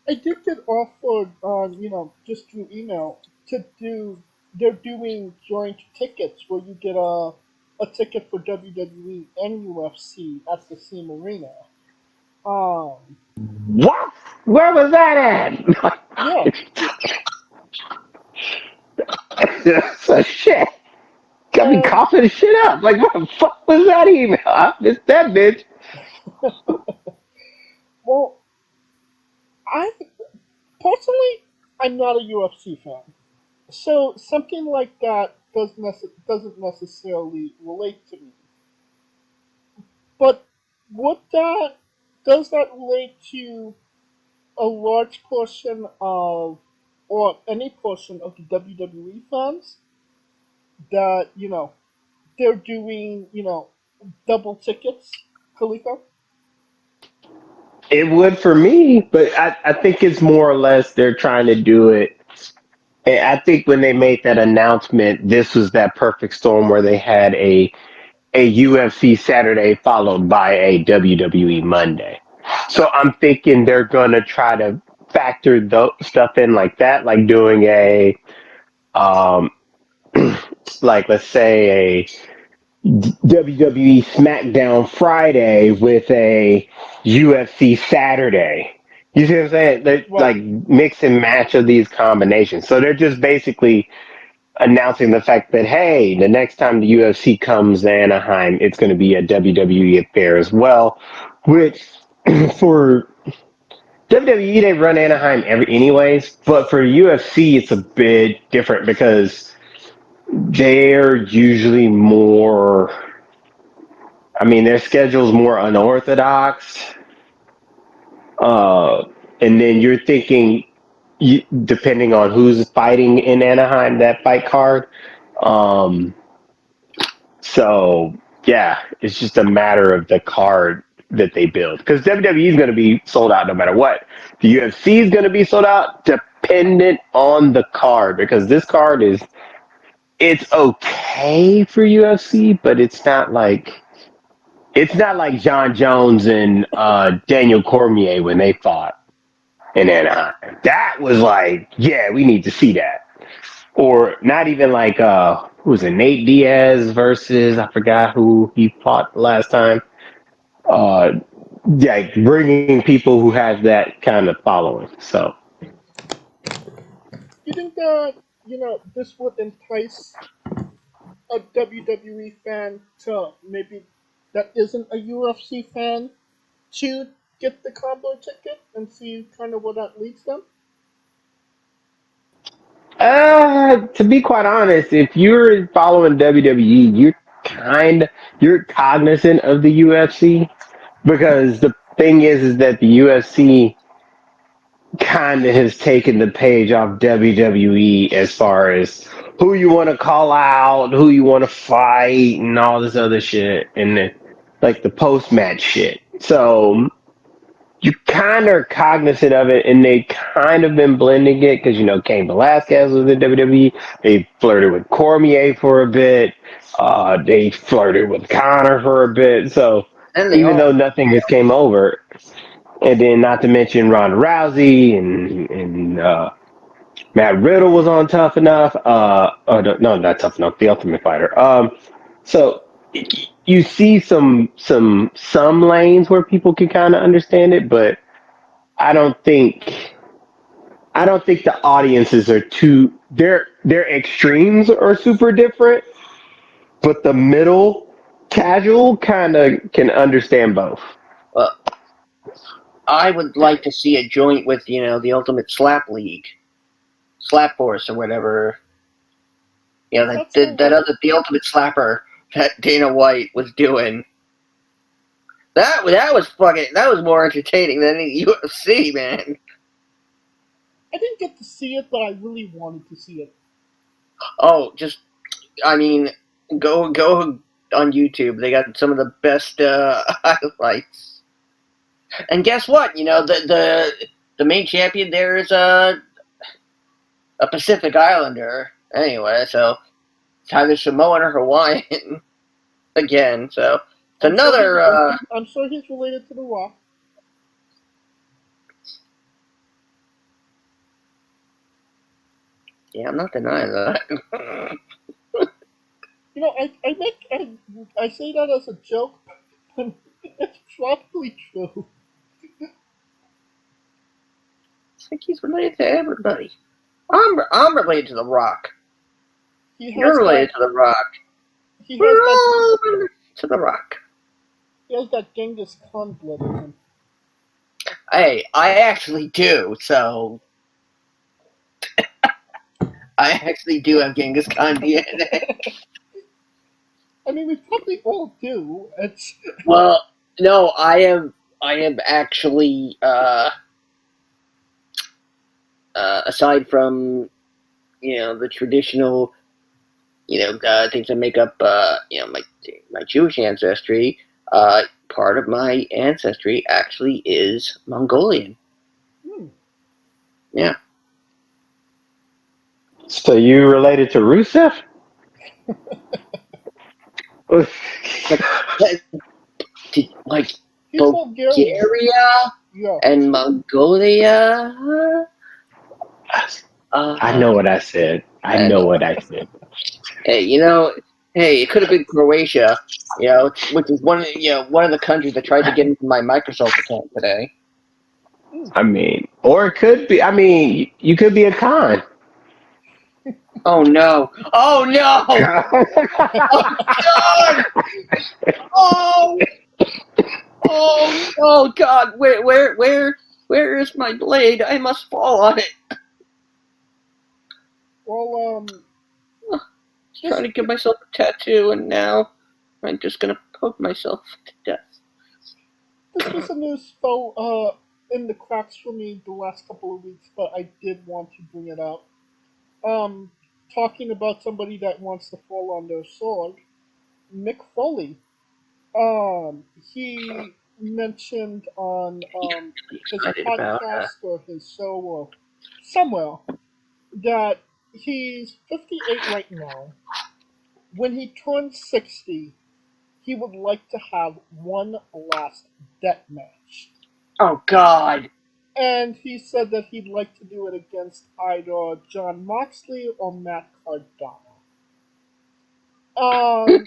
I did get offered, just through email to do. They're doing joint tickets where you get a ticket for WWE and UFC at the same arena. Um, What? Where was that yeah. at? So shit. Got me And coughing shit up. Like, what the fuck was that email? I missed that bitch. well, I personally, I'm not a UFC fan, so something like that doesn't necessarily relate to me. But would that does that relate to a large portion of, or any portion of the WWE fans that they're doing double tickets, Khalifa? It would for me, but I think it's more or less they're trying to do it. And I think when they made that announcement, this was that perfect storm where they had a UFC Saturday followed by a WWE Monday. So I'm thinking they're gonna try to factor those stuff in like that, like doing a um like let's say WWE SmackDown Friday with a UFC Saturday. You see what I'm saying? They're like Right. mix and match of these combinations. So they're just basically announcing the fact that hey, the next time the UFC comes to Anaheim, it's going to be a WWE affair as well. Which for WWE they run Anaheim anyways, but for UFC it's a bit different because they're usually more. I mean, their schedule's more unorthodox. Uh, and then you're thinking, depending on who's fighting in Anaheim, that fight card. Um, so yeah, it's just a matter of the card. that they build, because WWE is going to be sold out no matter what. The UFC is going to be sold out dependent on the card, because this card is it's okay for UFC, but it's not like John Jones and Daniel Cormier when they fought in Anaheim. That was like, yeah, we need to see that. Or not even like who was it, Nate Diaz versus, I forgot who he fought last time. Uh, yeah, bringing people who have that kind of following. So You think that this would entice a WWE fan to maybe that isn't a UFC fan to get the combo ticket and see kind of where that leads them? to be quite honest, if you're following WWE, you're cognizant of the UFC, because the thing is that the UFC kind of has taken the page off WWE as far as who you want to call out, who you want to fight, and all this other shit, and like the post match shit. So you kind of are cognizant of it, and they kind of been blending it because Cain Velasquez was in WWE. They flirted with Cormier for a bit. They flirted with Connor for a bit. So And they even though all. nothing has came over, and then not to mention Ronda Rousey and Matt Riddle was on Tough Enough. Oh, no, not Tough Enough. The Ultimate Fighter. So you see some lanes where people can kind of understand it, but I don't think I don't think the audiences are too. Their extremes are super different, but the middle casual kind of can understand both. Well, I would like to see a joint with the Ultimate Slap League, Slap Force, or whatever. That's The Ultimate Slapper that Dana White was doing. That was more entertaining than any UFC, man. I didn't get to see it, but I really wanted to see it. Oh, I mean, go on YouTube. They got some of the best highlights. And guess what? The main champion there is a Pacific Islander. Anyway, so it's either Samoan or Hawaiian again. So it's I'm sure another. I'm sure he's related to The Rock. Yeah, I'm not denying that. I say that as a joke, but it's probably true. I think he's related to everybody. I'm related to The Rock. He You're has related that. to The Rock. He has We're that. all related to The Rock. He has that Genghis Khan blood in him. Hey, I actually do. So I actually do have Genghis Khan DNA. I mean, we probably all do. It's Well, no, I am. I am actually. Aside from the traditional things that make up my Jewish ancestry, part of my ancestry actually is Mongolian. hmm. Yeah. So you related to Rusev? Like, like He's Bulgarian. Bulgaria Yeah. and Mongolia. I know what I said. I know Anyway, what I said. hey, it could have been Croatia, which is one of the countries that tried to get into my Microsoft account today. Hmm. I mean, or it could be. I mean, you could be a con. Oh no! Oh no! Oh God! Oh! Oh God! Where is my blade? I must fall on it. Well, Just this trying to give myself a tattoo, and now I'm just gonna poke myself to death. this was a news fell in the cracks for me the last couple of weeks, but I did want to bring it up. Um, Talking about somebody that wants to fall on their sword, Mick Foley. He mentioned on his Excited about. podcast or his show or somewhere that he's 58 right now. When he turns 60, he would like to have one last death match. Oh God! And he said that he'd like to do it against either John Moxley or Matt Cardona. Um,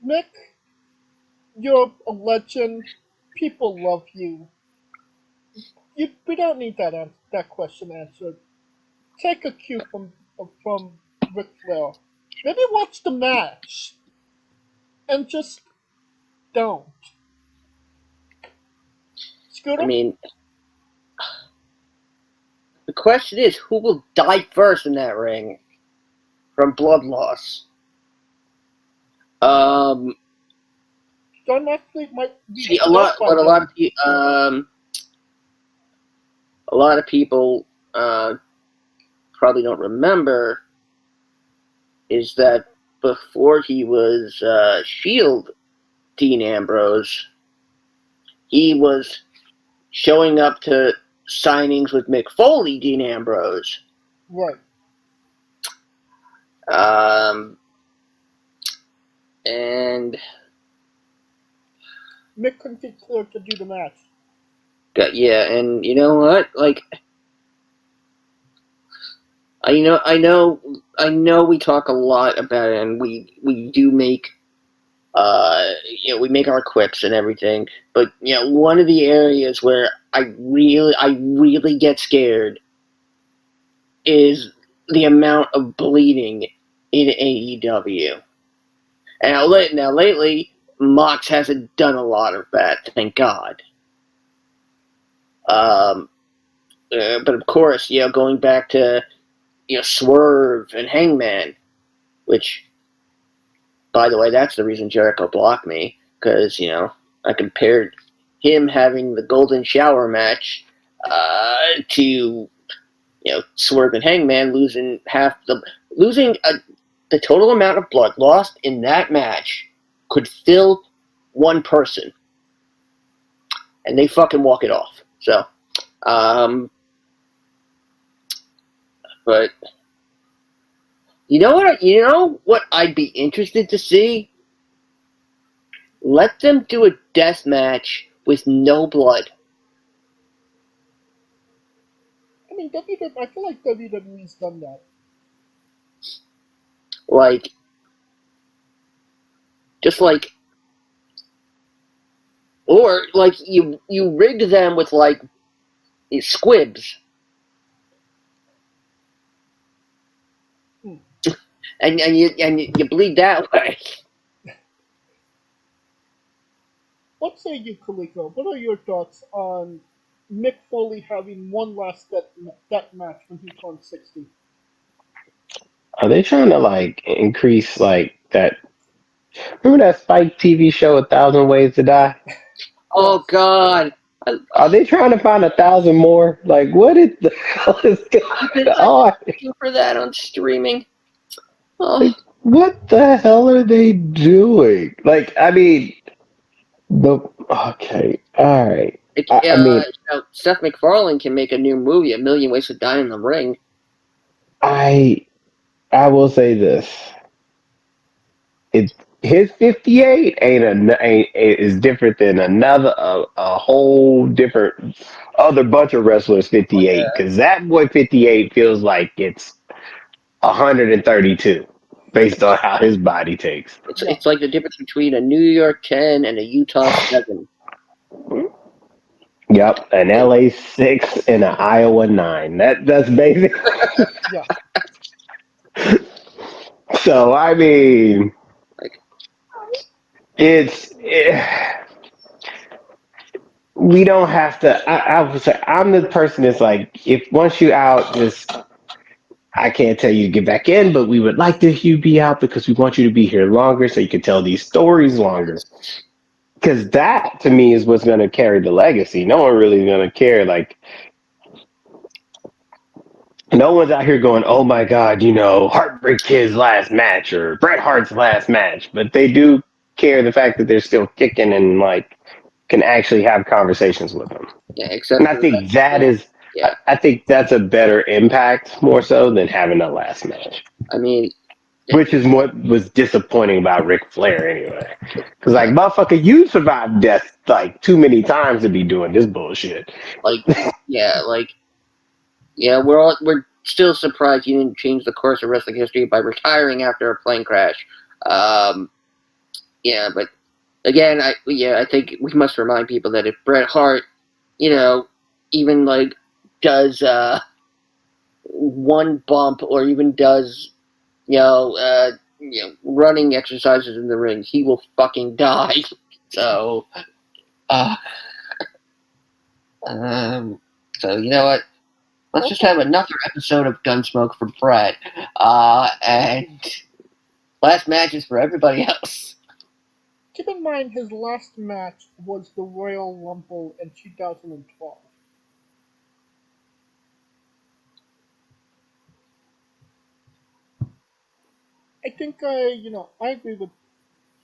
Mick, you're a legend. People love you. We don't need that question answered. Take a cue from Ric Flair. Maybe watch the match and just don't. I Scooter, mean, the question is, who will die first in that ring from blood loss? John Moxley might be See, dead by then. a lot of people probably don't remember is that before he was Shield Dean Ambrose, he was showing up to signings with Mick Foley Dean Ambrose. Right. And Mick couldn't get cleared to do the match. yeah, and you know what? Like, I know we talk a lot about it, and we do make we make our quips and everything, but one of the areas where I really get scared is the amount of bleeding in AEW. And now lately, Mox hasn't done a lot of that, thank God. But of course, going back to Swerve and Hangman, which, by the way, that's the reason Jericho blocked me, because I compared him having the Golden Shower match to Swerve and Hangman losing the total amount of blood lost in that match could fill one person, and they fucking walk it off. So, but you know what I'd be interested to see? Let them do a death match with no blood. I mean, I feel like WWE's done that. Like, just like, or like you rigged them with like squibs, and you bleed that way. What say you, Kaliko? What are your thoughts on Mick Foley having one last death match when he turns 60? Are they trying to like increase like that? Remember that Spike TV show, A Thousand Ways to Die? Oh Yes. God! Are they trying to find 1,000 more? Like, what is the hell is going on? Looking for that on streaming. Like, Oh, what the hell are they doing? Like, I mean, okay, all right. I mean, Seth MacFarlane can make a new movie, A Million Ways to Die in the Ring. I I will say this: it his 58 is different than another a whole different other bunch of wrestlers 58 because that boy 58 feels like it's 132 based on how his body takes. It's like the difference between a New York 10 and a Utah 7. Yep, an LA 6 and an Iowa 9. That's basic. Yeah. So I mean, Like, it's we don't have to. I would say I'm the person that's like, if once you out, just I can't tell you to get back in, but we would like to you be out because we want you to be here longer so you can tell these stories longer. Because that to me is what's going to carry the legacy. No one really is going to care. Like, no one's out here going, oh my God, Heartbreak Kid's last match or Bret Hart's last match. But they do care the fact that they're still kicking and like can actually have conversations with him. Yeah, except And I for think that is, yeah. I think that's a better impact more so than having a last match, I mean, which is what was disappointing about Ric Flair anyway. Because yeah, like, motherfucker, you survived death like too many times to be doing this bullshit. like we're still surprised you didn't change the course of wrestling history by retiring after a plane crash. Yeah, but again, I think we must remind people that if Bret Hart, even like does one bump or even does running exercises in the ring, he will fucking die. So, uh, so you know what? Let's just have another episode of Gunsmoke for Bret, and last matches for everybody else. Keep in mind his last match was the Royal Rumble in 2012. I think I agree with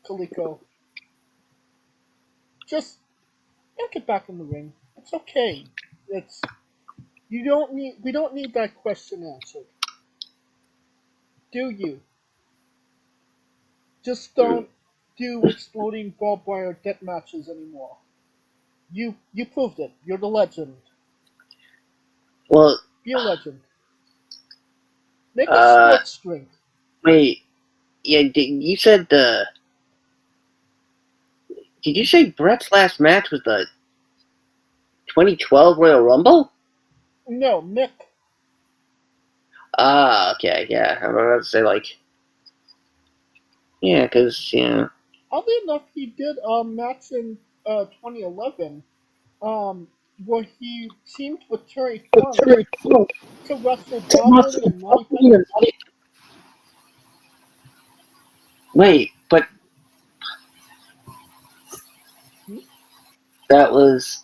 Kaliko. Just get back in the ring. It's okay. It's we don't need that question answered. Do you? Just don't do exploding barbed wire death matches anymore. You proved it. You're the legend. Well, Be a legend. Make a sports string. wait, yeah, you said did you say Bret's last match was the 2012 Royal Rumble? No, Mick. Ah, okay, yeah. I was about to say yeah, because Oddly enough, he did a match in 2011 where he teamed with Terry Funk to wrestle Bob Orton and Roddy Piper. wait, but Hmm? that was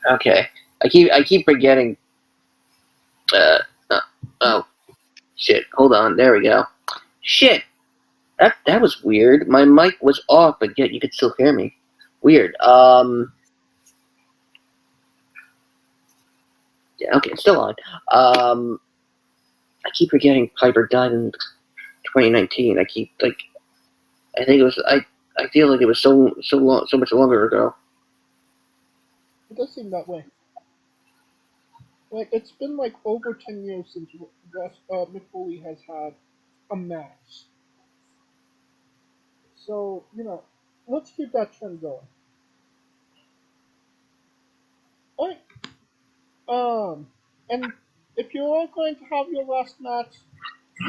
okay. I keep forgetting. Uh, oh shit! Hold on. There we go. Shit. That was weird. My mic was off, but yet you could still hear me. Weird. Yeah. Okay. Still on. I keep forgetting Piper died in 2019. I think it was. I feel like it was so much longer ago. It does seem that way. Like it's been like over 10 years since Mick Foley has had a match. So let's keep that trend going. Alright. And if you are going to have your last match,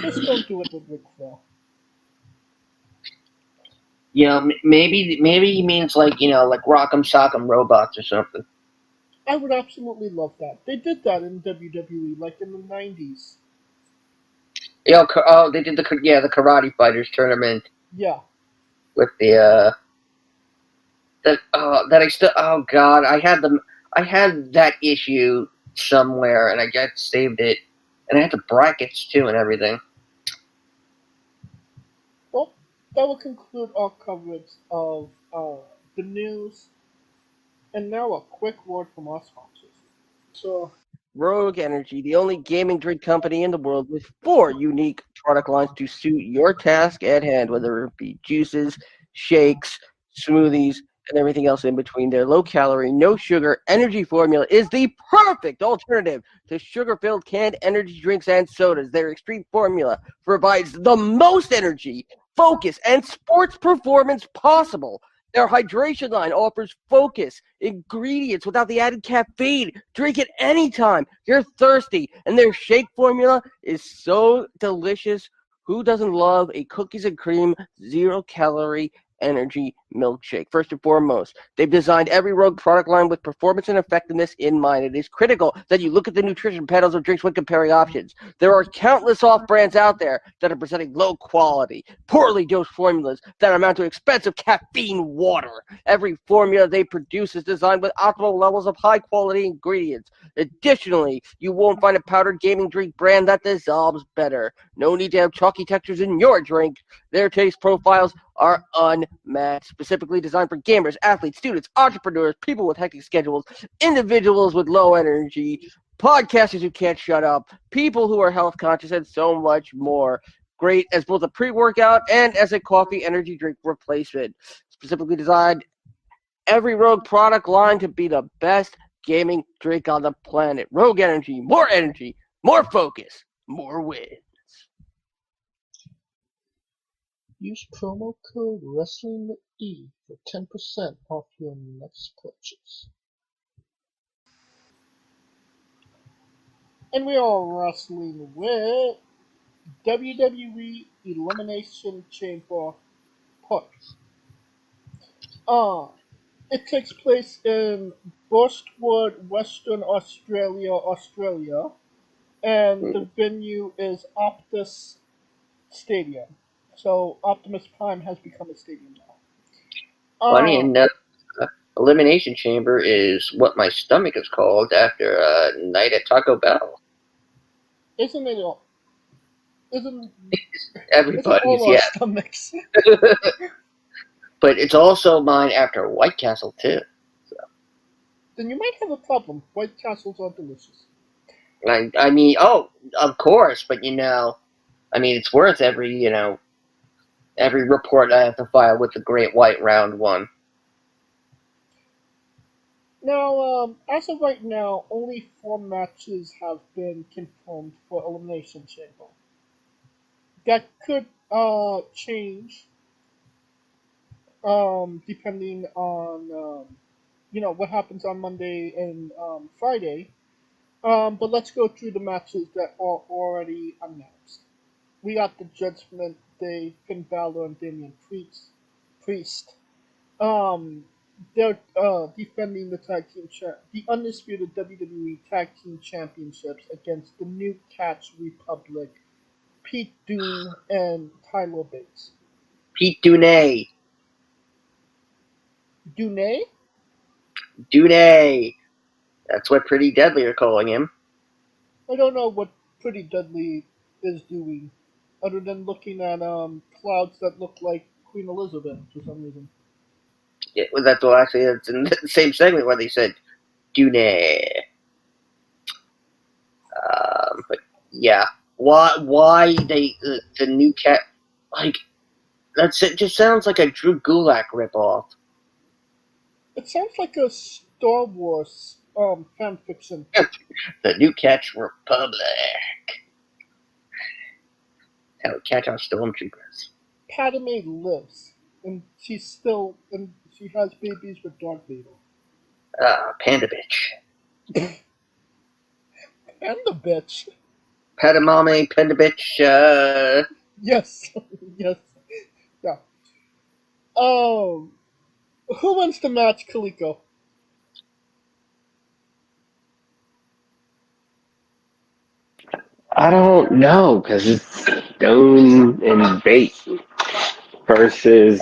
just don't do it with Ric Flair. Maybe he means like Rock'em Sock'em Robots or something. I would absolutely love that. They did that in WWE, like in the 90s. They did the Karate Fighters tournament Yeah. with the that I still god I had that issue somewhere and I got saved it and I had the brackets too and everything. Well, that will conclude our coverage of the news. And now a quick word from our sponsors. So, Rogue Energy, the only gaming drink company in the world with 4 unique product lines to suit your task at hand, whether it be juices, shakes, smoothies, and everything else in between. Their low-calorie, no-sugar energy formula is the perfect alternative to sugar-filled canned energy drinks and sodas. Their extreme formula provides the most energy, focus, and sports performance possible. Their hydration line offers focus, ingredients without the added caffeine. Drink it anytime you're thirsty. And their shake formula is so delicious. Who doesn't love a cookies and cream, 0-calorie energy milkshake. First and foremost, they've designed every Rogue product line with performance and effectiveness in mind. It is critical that you look at the nutrition panels of drinks when comparing options. There are countless off-brands out there that are presenting low-quality, poorly dosed formulas that amount to expensive caffeine water. Every formula they produce is designed with optimal levels of high-quality ingredients. Additionally, you won't find a powdered gaming drink brand that dissolves better. No need to have chalky textures in your drink. Their taste profiles are unmatched, specifically designed for gamers, athletes, students, entrepreneurs, people with hectic schedules, individuals with low energy, podcasters who can't shut up, people who are health conscious, and so much more. Great as both a pre-workout and as a coffee energy drink replacement. Specifically designed every Rogue product line to be the best gaming drink on the planet. Rogue Energy, more focus, more wins. Use promo code WRESTLINGWITHE for 10% off your next purchase. And we are wrestling with WWE Elimination Chamber Push. It takes place in Burstwood, Western Australia, and the venue is Optus Stadium. So Optimus Prime has become a stadium now. Funny enough, Elimination Chamber is what my stomach is called after a night at Taco Bell. Isn't it all? Isn't Everybody's, all our yeah. stomachs? But it's also mine after White Castle, too. Then you might have a problem. White Castles are delicious. I mean, oh, of course, but it's worth every report I have to file with the Great White Round one. Now, as of right now, only 4 matches have been confirmed for Elimination Chamber. That could change depending on what happens on Monday and Friday. But let's go through the matches that are already announced. We got the Judgment Day, Finn Balor and Damian Priest. They're defending the undisputed WWE Tag Team Championships against the New Catch Republic, Pete Dunne and Tyler Bates. Pete Dunne. Dunne? Dunne. That's what Pretty Deadly are calling him. I don't know what Pretty Deadly is doing, other than looking at clouds that look like Queen Elizabeth for some reason. Yeah, well, it's in the same segment where they said Dunne. But yeah, why the New Cat, like, it just sounds like a Drew Gulak ripoff. It sounds like a Star Wars fan fiction. The New Catch Republic. How to catch our stormtroopers. Padme lives, and she has babies with Darth Vader. Panda bitch. And the bitch. Padamame, panda bitch, Yes, yes, yeah. Who wins the match, Kaliko? I don't know because it's Stone and Bait versus.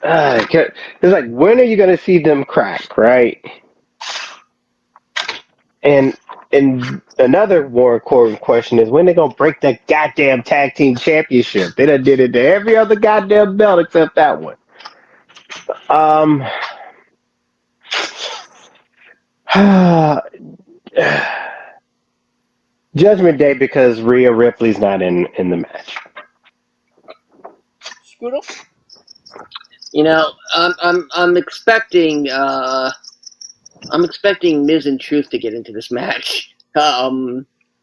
It's like, when are you gonna see them crack, right? And another more important question is, when they gonna break that goddamn tag team championship? They done did it to every other goddamn belt except that one. Judgment Day, because Rhea Ripley's not in the match. Scooter? I'm expecting Miz and Truth to get into this match. I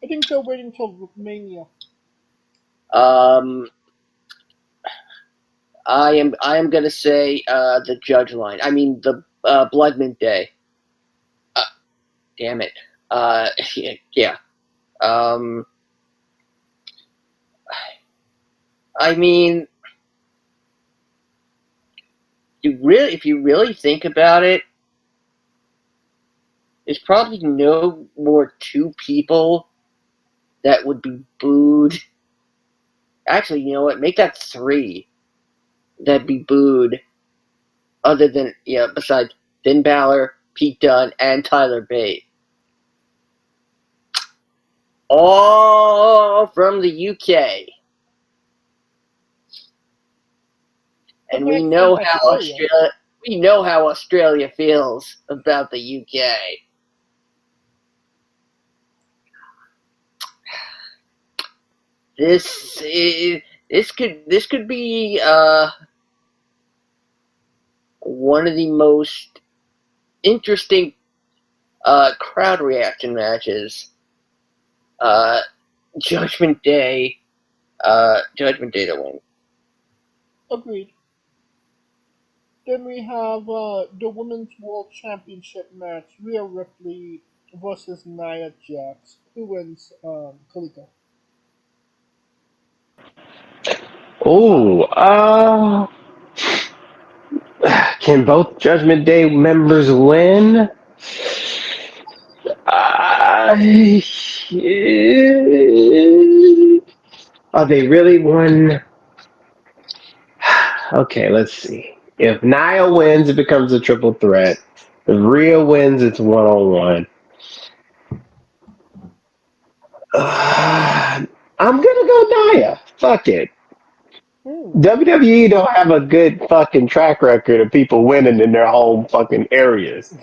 think they're waiting till Mania. I am gonna say the Judge line. I mean the Bloodman Day. Damn it. Yeah. I mean, if you really think about it, there's probably no more two people that would be booed. Actually, you know what? Make that three that'd be booed, other than besides Finn Balor, Pete Dunne, and Tyler Bate. All from the UK. And we know how Australia feels about the UK. This could be one of the most interesting crowd reaction matches. Judgment Day to win. Agreed. Then we have the Women's World Championship match: Rhea Ripley versus Nia Jax. Who wins, Kaliko? Oh, can both Judgment Day members win? Are they really one? Okay, let's see. If Nia wins, it becomes a triple threat. If Rhea wins, it's 1-on-1. I'm gonna go Nia. Fuck it. WWE don't have a good fucking track record of people winning in their home fucking areas.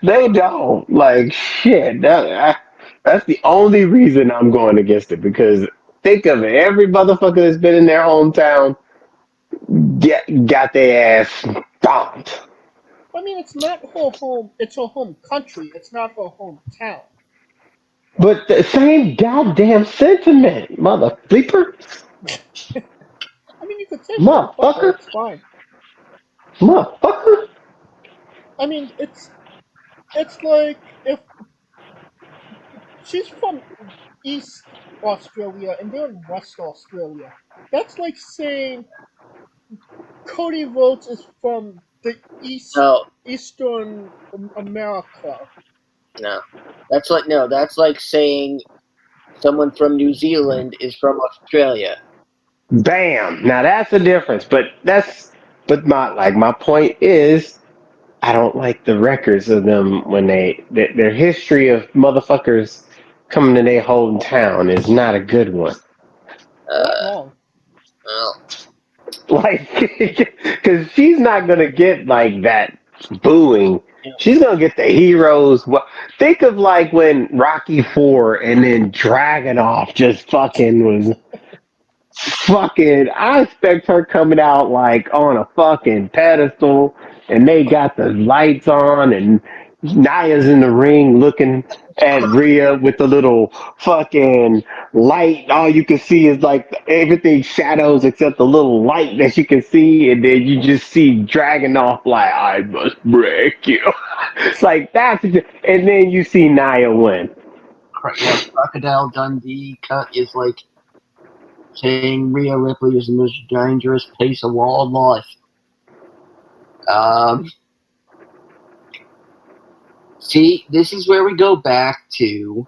They don't. Like shit. That's the only reason I'm going against it, because think of it. Every motherfucker that's been in their hometown got their ass stomped. I mean, it's not her home. It's her home country. It's not her hometown. But the same goddamn sentiment, mother bleeper. I mean, you could say motherfucker. Motherfucker. It's fine. Motherfucker. I mean, it's like if she's from East Australia and they're in West Australia. That's like saying Cody Rhodes is from the Eastern America. No. That's like saying someone from New Zealand is from Australia. Bam. Now that's the difference. But my point is, I don't like the records of them when their history of motherfuckers coming to their hometown is not a good one. Not wrong. Well, Like, because she's not gonna get like that booing. She's gonna get the heroes. Think of like when Rocky 4 and then Dragunov just fucking was fucking. I expect her coming out like on a fucking pedestal, and they got the lights on, and Naya's in the ring looking at Rhea with the little fucking light. All you can see is like everything shadows except the little light that you can see, and then you just see Dragunov like, I must break you. It's like that's, and then you see Nia win. Crocodile Dundee cut is like saying Rhea Ripley is the most dangerous piece of wildlife. See, this is where we go back to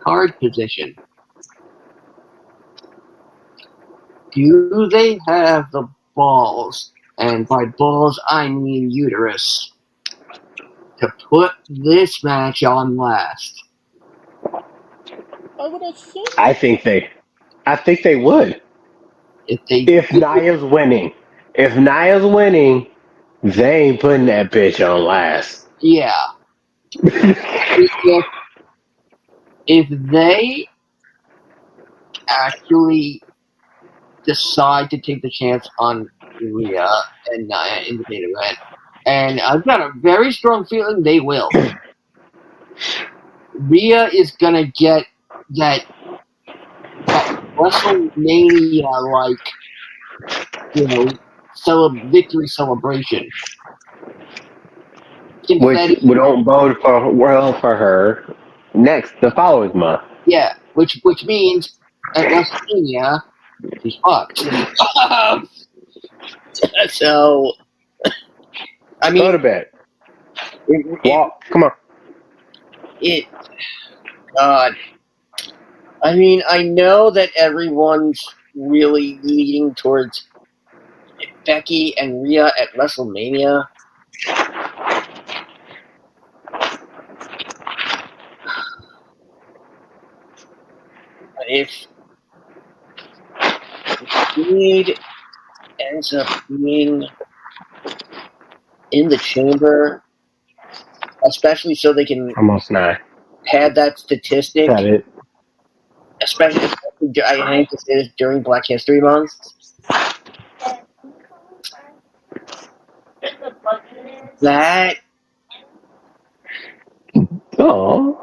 card position. Do they have the balls, and by balls I mean uterus, to put this match on last? I would assume. I think they would. If Nia's winning. If Nia's winning, they ain't putting that bitch on last. Yeah. if they actually decide to take the chance on Rhea and Nia in the main event, and I've got a very strong feeling they will. Rhea is gonna get that WrestleMania victory celebration. Which don't bode well for her the following month. Yeah, which means at WrestleMania He's fucked. So, I Go to mean, bed. it, Walk. Come on. God. I mean, I know that everyone's really leaning towards Becky and Rhea at WrestleMania. But if Jade ends up being in the chamber, especially so they can Almost 9. pad that statistic, Got it. especially I hate to say this during Black History Month, that Oh.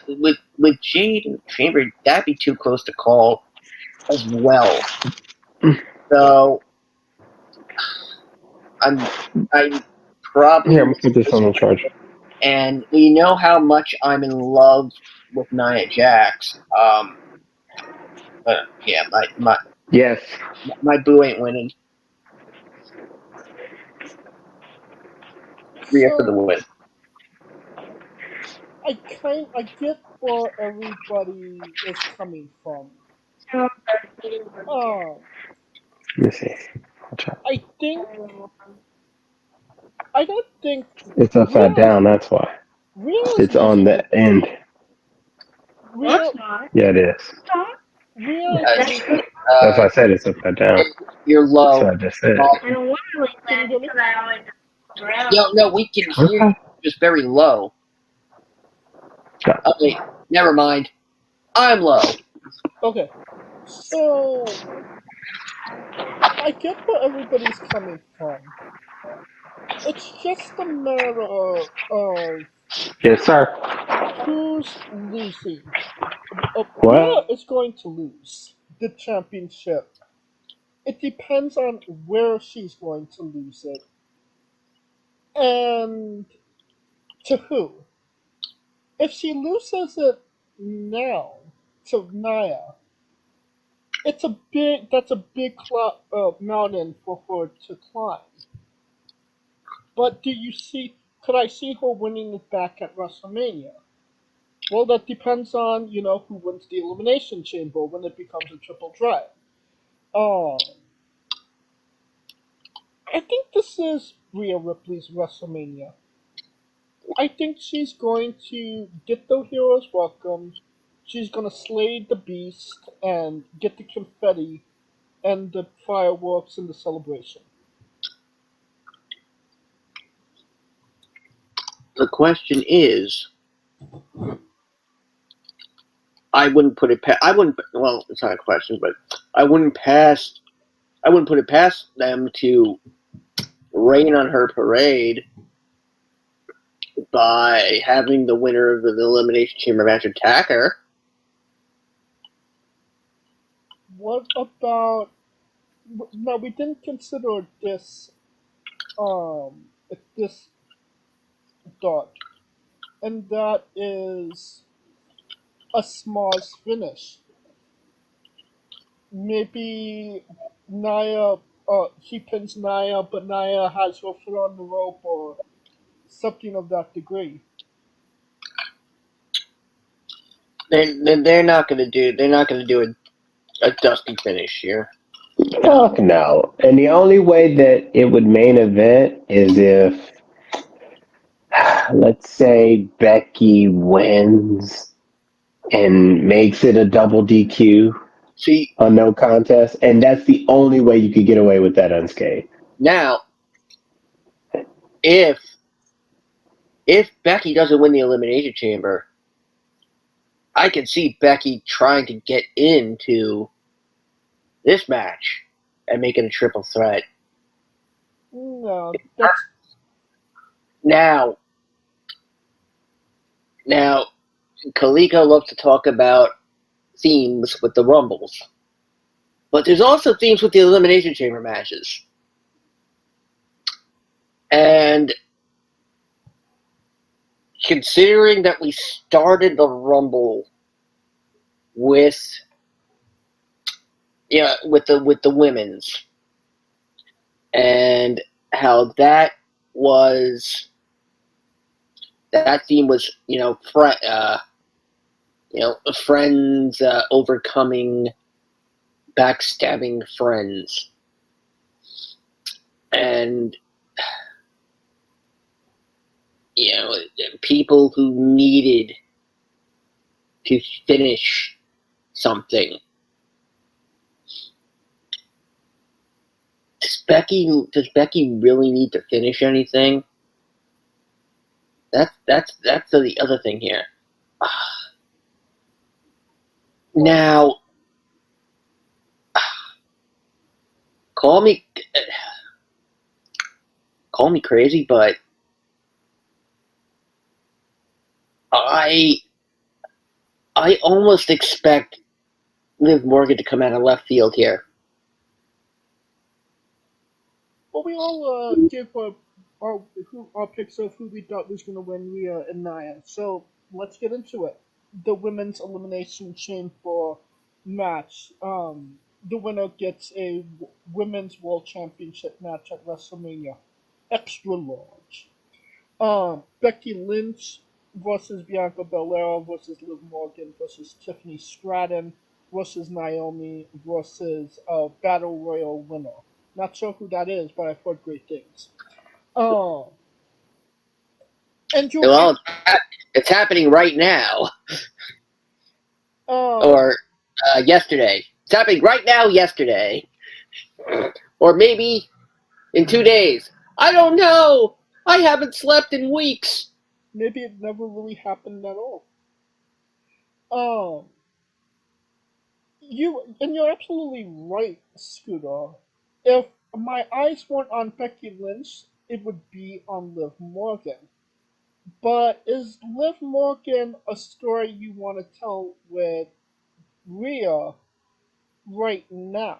with Jade in the chamber, that'd be too close to call as well. So I'm probably Here, I'm going to put this on the charger. and we know how much I'm in love with Nia Jax. But yeah, Yes. my boo ain't winning. Rhea for the So win. I get where everybody is coming from. Um, Let me see. Watch out. I think I don't think It's upside Rhea down, that's why. Rhea is It's on losing the the end. Rhea Yeah, it is. Rhea is Uh, losing. That's why I said it's upside down. you're That's what low. I just said. Can you hear me? No, we can hear you, Okay. just very low. Okay, never mind. I'm low. Okay, so I get where everybody's coming from. It's just a matter of Yes, sir. who's losing. Rhea What? is going to lose the championship. It depends on where she's going to lose it and to who. If she loses it now to Nia, that's a big mountain for her to climb. But could I see her winning it back at WrestleMania? Well, that depends on, who wins the Elimination Chamber when it becomes a triple threat. Um, I think this is Rhea Ripley's WrestleMania. I think she's going to get the heroes welcome. She's going to slay the beast and get the confetti and the fireworks and the celebration. The question is, I wouldn't put it past. I wouldn't. Well, it's not a question, but I wouldn't pass. I wouldn't put it past them to rain on her parade by having the winner of the Elimination Chamber match attack her. What about? No, we didn't consider this dot, and that is a Smar's finish. Maybe Naya, he pins Naya, but Naya has her foot on the rope or something of that degree. They're not going to do. They're not going to do a dusty finish here. Fuck no. And the only way that it would main event is if, let's say, Becky wins and makes it a double DQ, See, a no contest, and that's the only way you could get away with that unscathed. now, if Becky doesn't win the Elimination Chamber, I can see Becky trying to get into this match and making a triple threat. No, that's Now, Kaliko loves to talk about themes with the Rumbles, but there's also themes with the Elimination Chamber matches. And considering that we started the Rumble with with the women's, and how that theme was friends overcoming backstabbing friends, and people who needed to finish something. Does Becky really need to finish anything? That's the other thing here. Now, call me crazy, but I almost expect Liv Morgan to come out of left field here. Well, we all give our picks of who we thought was going to win Rhea and Nia. So let's get into it. The women's elimination chamber match. The winner gets a women's world championship match at WrestleMania, extra large. Becky Lynch versus Bianca Belair versus Liv Morgan versus Tiffany Stratton versus Naomi versus Battle Royal winner. Not sure who that is, but I've heard great things. And you'll Well, it's happening right now, or yesterday. It's happening right now, yesterday, or maybe in 2 days. I don't know. I haven't slept in weeks. Maybe it never really happened at all. You're absolutely right, Scooter. If my eyes weren't on Becky Lynch, it would be on Liv Morgan. But is Liv Morgan a story you want to tell with Rhea right now?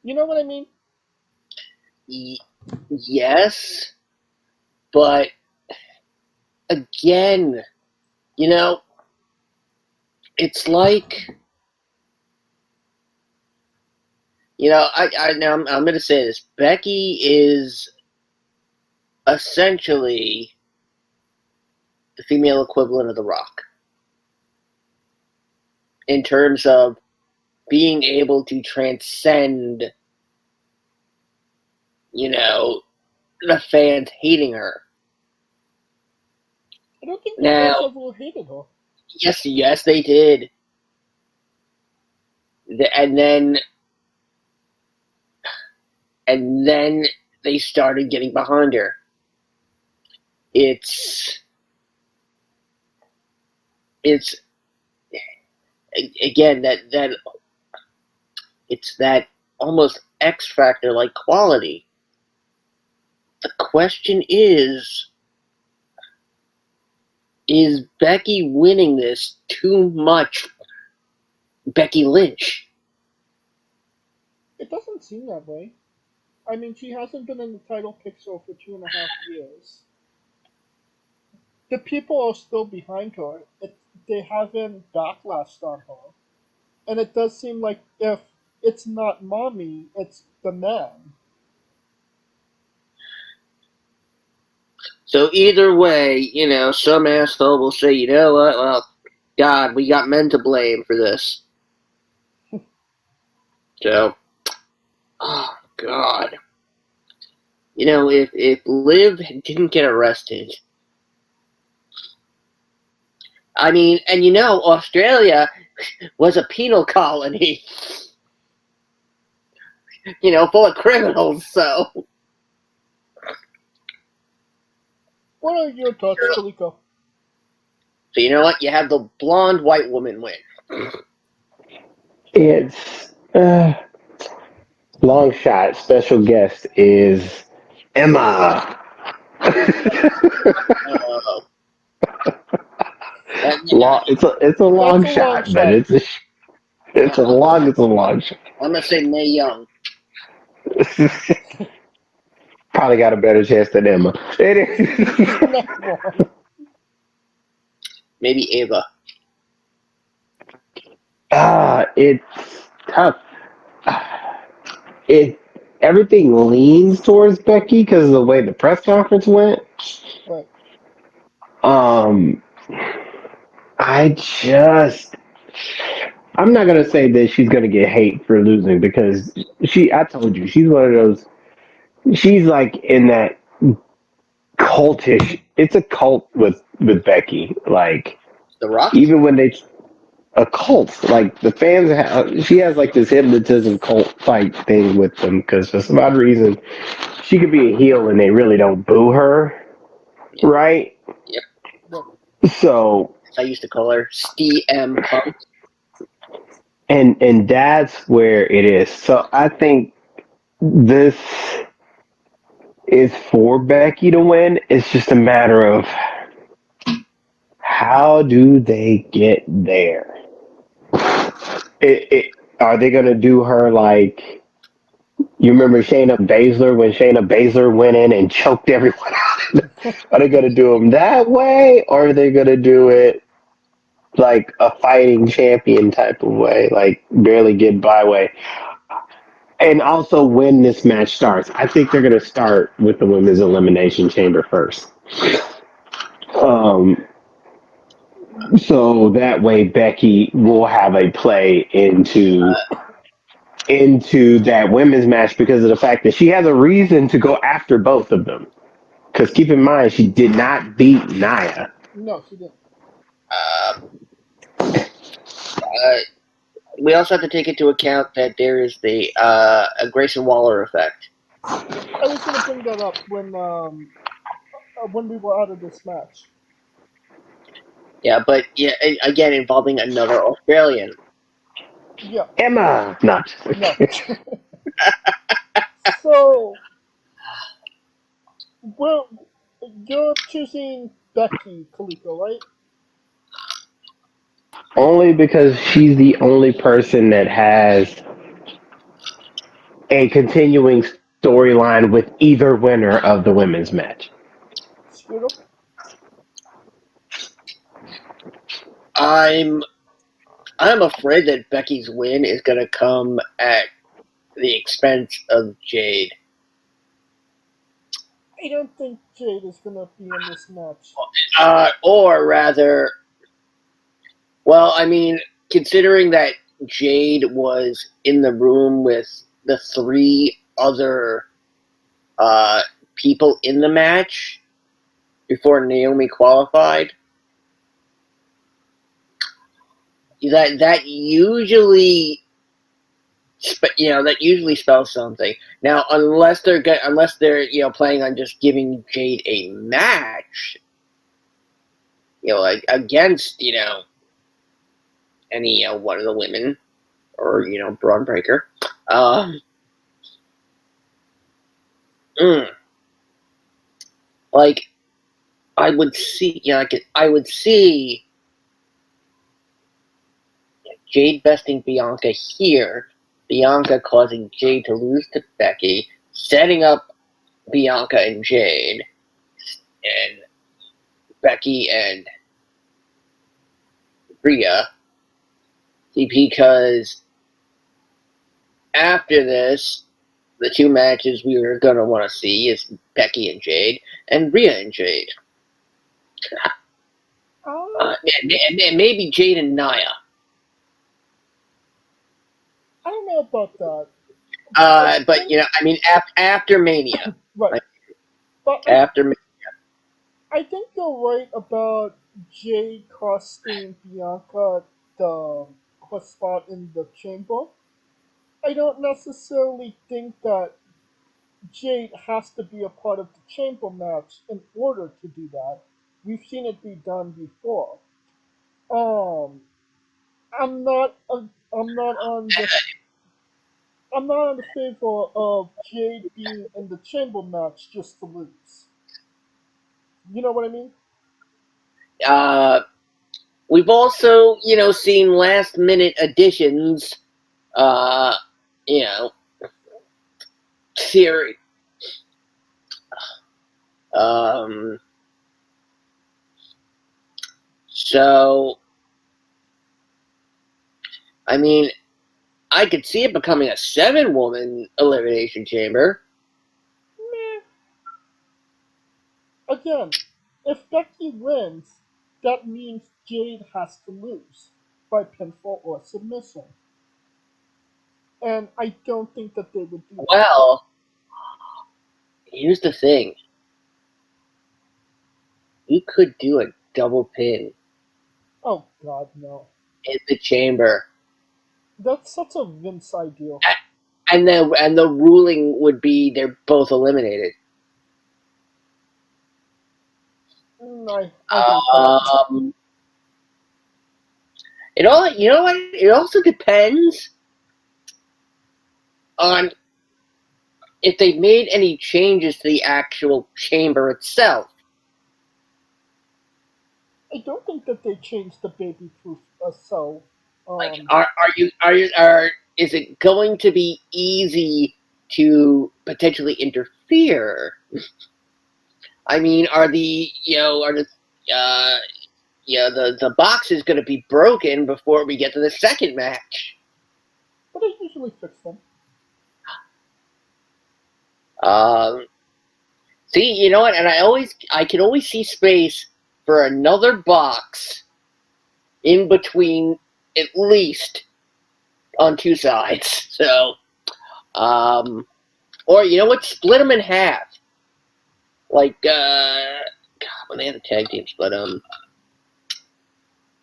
You know what I mean? Yes, but again, it's like, I'm going to say this. Becky is essentially the female equivalent of The Rock in terms of being able to transcend, the fans hating her. I don't think the fans ever hated her. Yes, they did. And then they started getting behind her. It's again that it's that almost X Factor like quality. The question is Becky winning this too much Becky Lynch? It doesn't seem that way. I mean, she hasn't been in the title picture for 2.5 years. The people are still behind her. They haven't backlashed on her. And it does seem like if it's not mommy, it's the man. So either way, some asshole will say, you know what, well, God, we got men to blame for this. So, oh, God. If Liv didn't get arrested, I mean, and Australia was a penal colony, full of criminals, so. What are your thoughts, Kaliko? So you know what? You have the blonde white woman win. It's long shot. Special guest is Emma. It's a long shot, but it's a long shot. I'm gonna say Mae Young. Probably got a better chance than Emma. Maybe Ava. It's tough. It Everything leans towards Becky because of the way the press conference went. Right. Um, I just I'm not gonna say that she's gonna get hate for losing because I told you she's one of those. She's like in that cultish. It's a cult with Becky. Like The Rock? even when they a cult, like the fans she has like this hypnotism cult type thing with them because for some odd reason she could be a heel and they really don't boo her, Yeah. right? Yep. Right. So I used to call her CM Punk. and that's where it is. So I think this is for Becky to win. It's just a matter of how do they get there. Are they gonna do her like you remember Shayna Baszler when Shayna Baszler went in and choked everyone out? Are they gonna do them that way, or are they gonna do it like a fighting champion type of way, like barely get by way? And also, when this match starts, I think they're going to start with the women's elimination chamber first. Um, so that way, Becky will have a play into that women's match because of the fact that she has a reason to go after both of them. Because keep in mind, she did not beat Nia. No, she didn't. Uh, uh, we also have to take into account that there is the a Grayson Waller effect. I was gonna bring that up when we were out of this match. Yeah, but yeah, again involving another Australian. Yeah. Emma, not. No. So, well, you're choosing Becky Kaliko, right? Only because she's the only person that has a continuing storyline with either winner of the women's match. Scooter? I'm I'm afraid that Becky's win is going to come at the expense of Jade. I don't think Jade is gonna be in this match. Or rather, well, I mean, considering that Jade was in the room with the three other uh, people in the match before Naomi qualified, that usually that usually spells something. Now, unless they're planning on just giving Jade a match, like against any one of the women or Braun Breaker. Um, mm, like I would see, I would see Jade besting Bianca here, Bianca causing Jade to lose to Becky, setting up Bianca and Jade, and Becky and Rhea, because after this, the two matches we were going to want to see is Becky and Jade and Rhea and Jade. Um, And maybe Jade and Nia. I don't know about that. I But think I mean, after Mania, right, like, but after Mania, I think you're right about Jade costing Bianca the her spot in the chamber. I don't necessarily think that Jade has to be a part of the chamber match in order to do that. We've seen it be done before. Um, I'm not. I'm not on the. I'm not in the favor of Jade being in the chamber match just to lose. You know what I mean? uh, we've also seen last minute additions. Uh, you know, theory. Um, so I mean, I could see it becoming a 7-woman elimination chamber. Meh. Again, if Becky wins, that means Jade has to lose by pinfall or submission. And I don't think that they would do that. Well, here's the thing. You could do a double pin Oh god, no. in the chamber. That's such a Vince ideal. And the ruling would be they're both eliminated. I hate that. Um, it all you know what? It also depends on if they made any changes to the actual chamber itself. I don't think that they changed the baby proof so. Like, are is it going to be easy to potentially interfere? I mean, are the the box is going to be broken before we get to the second match? But I usually fix them. Um, See, you know what? And I can always see space for another box in between, at least on two sides. So, or you know what? Split them in half. Like, God, when they had a tag team split,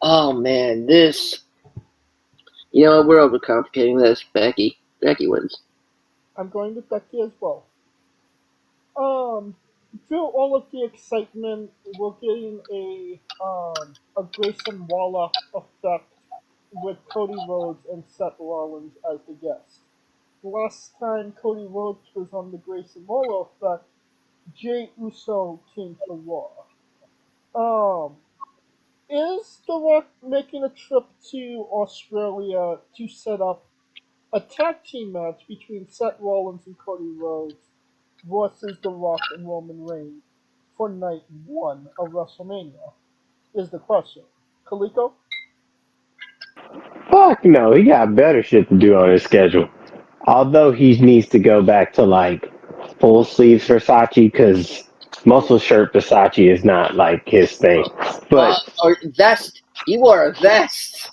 oh man, this. You know, we're overcomplicating this. Becky wins. I'm going with Becky as well. Through all of the excitement, we're getting a Grayson Waller effect with Cody Rhodes and Seth Rollins as the guests. The last time Cody Rhodes was on the Grayson Waller effect, Jay Uso came to Raw. Um, is The Rock making a trip to Australia to set up a tag team match between Seth Rollins and Cody Rhodes versus The Rock and Roman Reigns for night one of WrestleMania? Is the question. Kaliko? Fuck no, he got better shit to do on his schedule. Although he needs to go back to like full sleeves Versace because muscle shirt Versace is not like his thing. But Or vest. He wore a vest.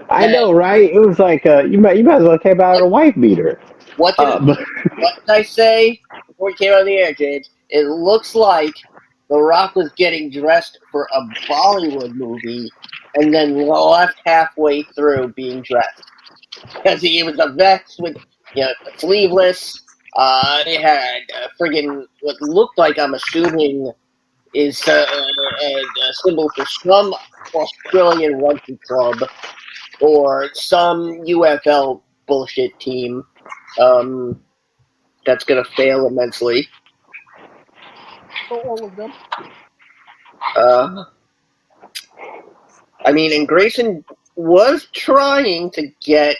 I That, know, right? It was like you might as well came out of a wife beater. what did But what did I say before we came on the air, James? It looks like The Rock was getting dressed for a Bollywood movie and then left halfway through being dressed. Because he was a vest with, sleeveless. It had friggin' what looked like, I'm assuming, is a symbol for some Australian rugby club or some UFL bullshit team that's going to fail immensely. So all of them? Uh, I mean, and Grayson was trying to get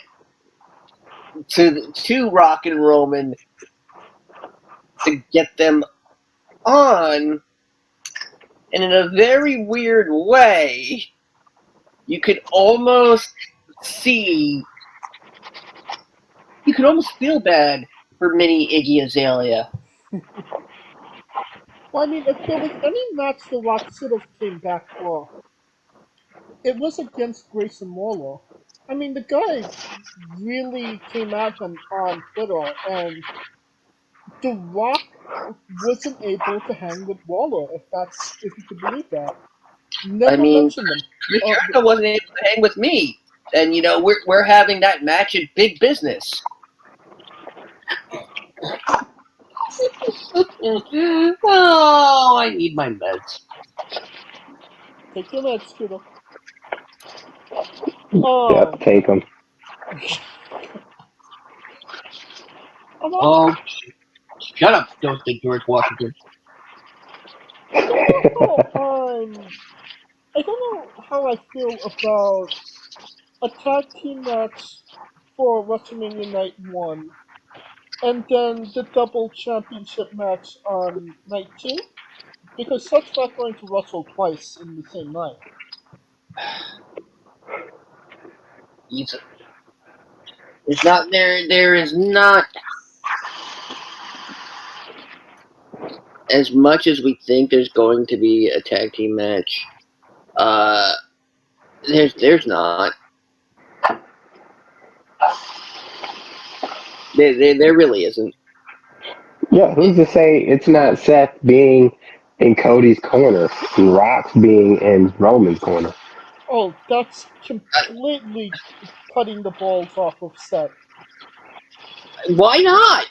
to Rock and Roman to get them on, and in a very weird way, you could almost see, you could almost feel bad for mini Iggy Azalea. Well, I mean, if there was any match The Rock should have came back for, it was against Grayson Waller. I mean, the guy really came at him on Twitter, and The Rock wasn't able to hang with Waller, if you could believe that. I Never mean, mentioned him. Chris Jericho wasn't able to hang with me, and we're having that match at Big Business. Oh, I need my meds. Take your meds, Scooter. yep, Um, take him. about, Oh, shut up, don't think George Washington. I don't know I don't know how I feel about a tag team match for WrestleMania Night 1 and then the double championship match on Night 2 because Seth's not going to wrestle twice in the same night. He's It's not there. There is not as much as we think there's going to be a tag team match. There's not. There really isn't. Yeah, who's to say it's not Seth being in Cody's corner and Rock's being in Roman's corner? Oh, that's completely cutting the balls off of Seth. Why not?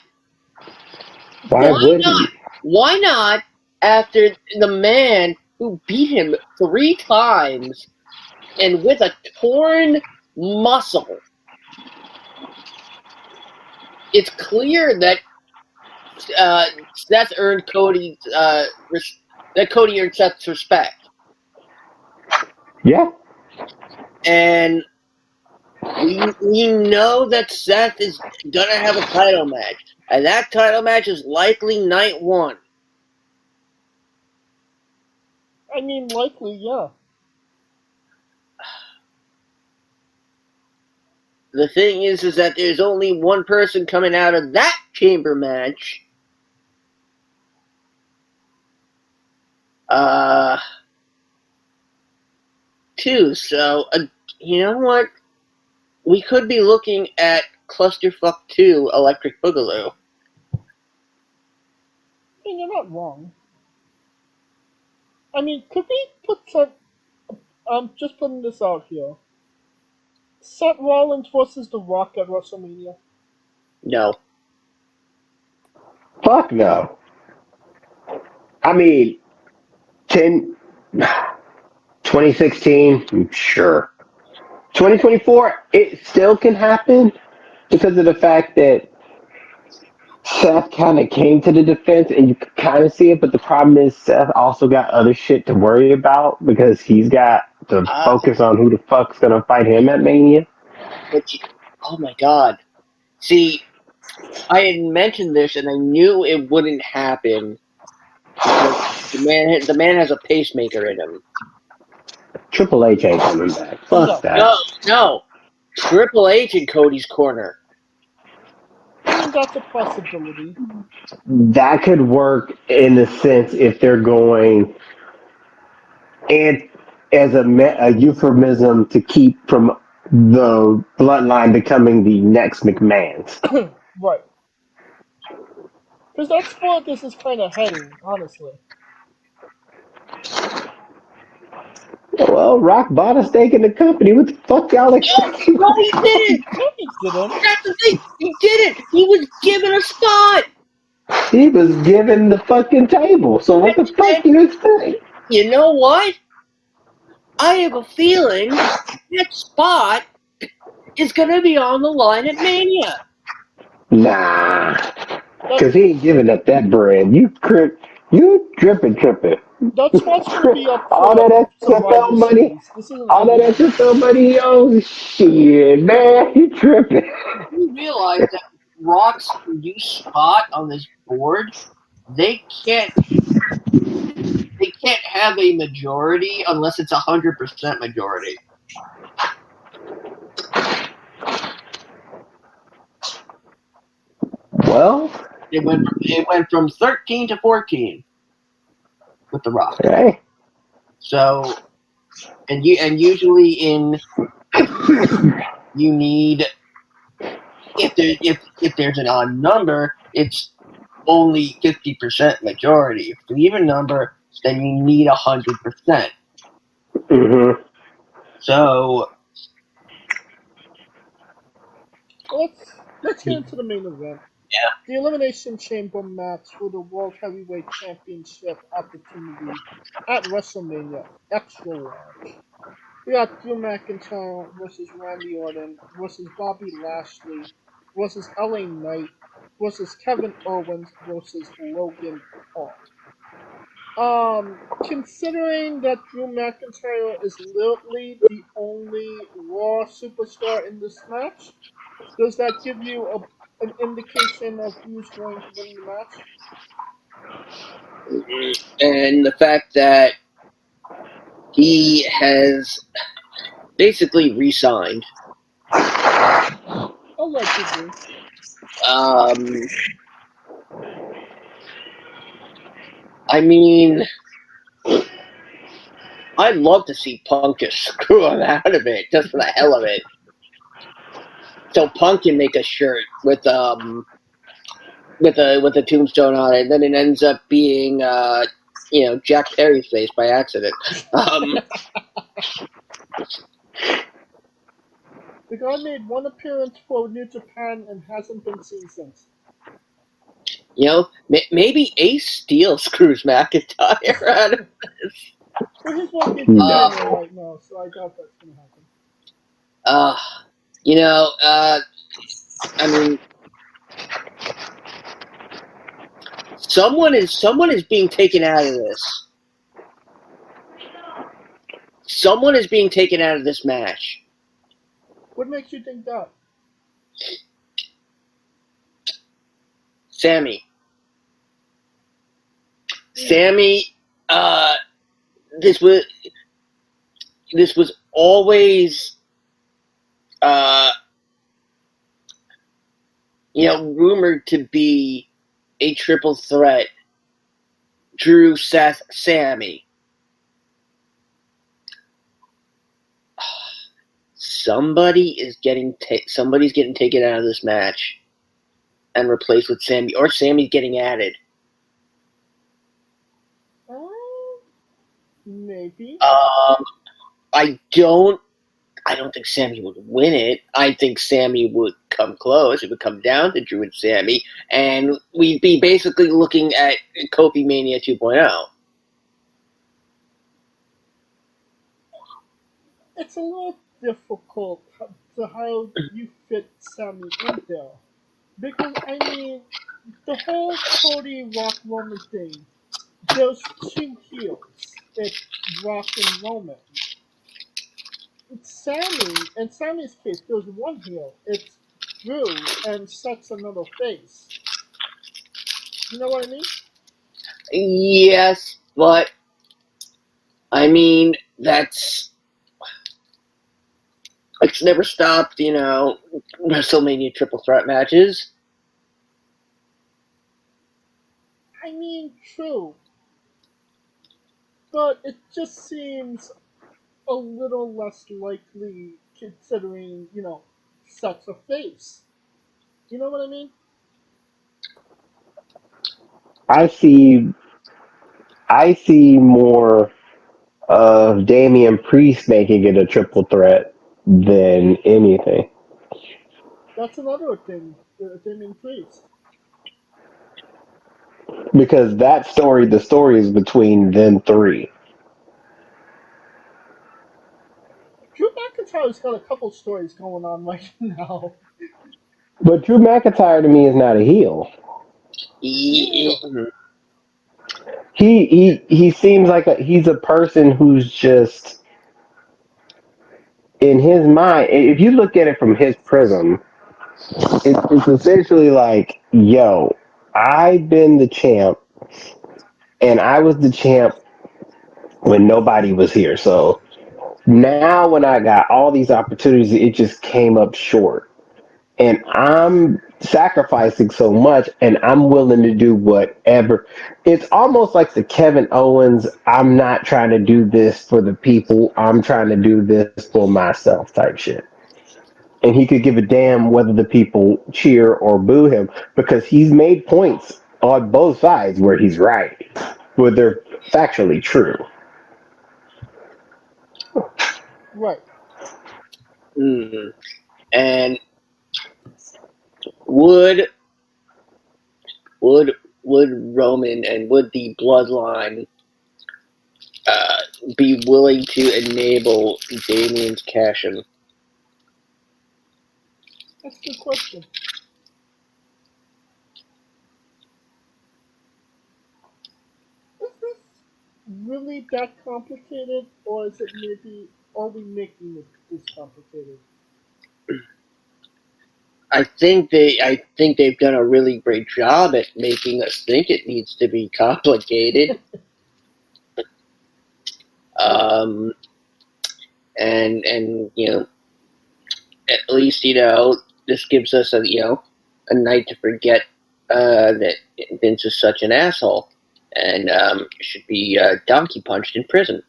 Why Why would not? he? Why not after the man who beat him 3 times and with a torn muscle? It's clear that Seth earned that Cody earned Seth's respect, Yeah. and we know that Seth is gonna have a title match, and that title match is likely night 1. I mean, likely, yeah. The thing is that there's only one person coming out of that chamber match. Two. So, you know what? We could be looking at Clusterfuck 2 Electric Boogaloo. I mean, you're not wrong. I mean, could we put some... I'm just putting this out here. Seth Rollins versus The Rock at WrestleMania. No. Fuck no. I mean, 2016, sure. 2024, it still can happen because of the fact that Seth kind of came to the defense and you could kind of see it, but the problem is Seth also got other shit to worry about because he's got to focus on who the fuck's going to fight him at Mania. Oh my god. See, I had mentioned this and I knew it wouldn't happen because the man has a pacemaker in him. Triple H ain't coming back. Fuck that. No. Triple H in Cody's corner. I mean, that's a possibility. That could work in the sense if they're going and as a euphemism to keep from the bloodline becoming the next McMahons. Right. Because that's where this is kind of heading, honestly. Well, Rock bought a stake in the company. What the fuck y'all expecting? No, he didn't. No, he didn't. That's the thing. He didn't. He was given a spot. He was given the fucking table. So what the fuck do you expect? You know what? I have a feeling that spot is going to be on the line at Mania. Nah. Because he ain't giving up that bread. You tripping. That spot's going to be up All for that Survivor XFL money, Series. This isn't all that XFL money, yo, shit, man, you tripping. You realize that Rock's new spot on this board, they can't have a majority unless it's 100% majority. Well, It went from 13 to 14 with the Rock. hey. So, and usually in you need if there's an odd number, it's only 50% majority. If it's an even number, then you need 100%. Mm-hmm. So let's get into the main event. yeah. The Elimination Chamber match for the World Heavyweight Championship opportunity at WrestleMania Extra Large. We got Drew McIntyre versus Randy Orton versus Bobby Lashley versus LA Knight versus Kevin Owens versus Logan Paul. Considering that Drew McIntyre is literally the only Raw superstar in this match, does that give you an indication of who's going to win the match? And the fact that he has basically re-signed Allegedly. I mean, I'd love to see Punk just screw him out of it, just for the hell of it. So Punk can make a shirt with a tombstone on it, and then it ends up being Jack Perry's face by accident. The guy made one appearance for New Japan and hasn't been seen since. Maybe Ace Steel screws McIntyre out of this. Well, he's working for No. Daniel right now, so I doubt that's going to happen. I mean, someone is being taken out of this. Someone is being taken out of this match. What makes you think that? Sammy, this was always, rumored to be a triple threat. Drew, Seth, Sammy. Somebody's getting taken out of this match and replaced with Sammy, or Sammy's getting added. Maybe. I don't think Sammy would win it. I think Sammy would come close. It would come down to Drew and Sammy, and we'd be basically looking at Kofi Mania 2.0. It's a little difficult to how you fit Sammy in there. Because, I mean, the whole Cody Rock Roman thing, there's two heels. It's Rock and Roman. In Sammy's case, there's one heel. It's Drew and Seth's another face. You know what I mean? Yes, but I mean it's never stopped, WrestleMania triple threat matches. I mean, true. But it just seems a little less likely considering, Seth's a face. You know what I mean? I see more of Damian Priest making it a triple threat than anything. That's another thing, Damien Priest. Because the story is between them three. Drew McIntyre's got a couple stories going on right now. But Drew McIntyre to me is not a heel. Me neither. He seems like he's a person who's just in his mind. If you look at it from his prism, it's essentially like, yo, I've been the champ, and I was the champ when nobody was here. So now when I got all these opportunities, it just came up short. And I'm sacrificing so much, and I'm willing to do whatever. It's almost like the Kevin Owens, I'm not trying to do this for the people, I'm trying to do this for myself type shit. And he could give a damn whether the people cheer or boo him because he's made points on both sides where he's right, where they're factually true. Right. Mm. And would would Roman and would the bloodline be willing to enable Damien's cash in? That's a good question. Is this really that complicated, or is it maybe, are we making it this complicated? I think they've done a really great job at making us think it needs to be complicated. and at least this gives us a night to forget that Vince is such an asshole and should be donkey punched in prison.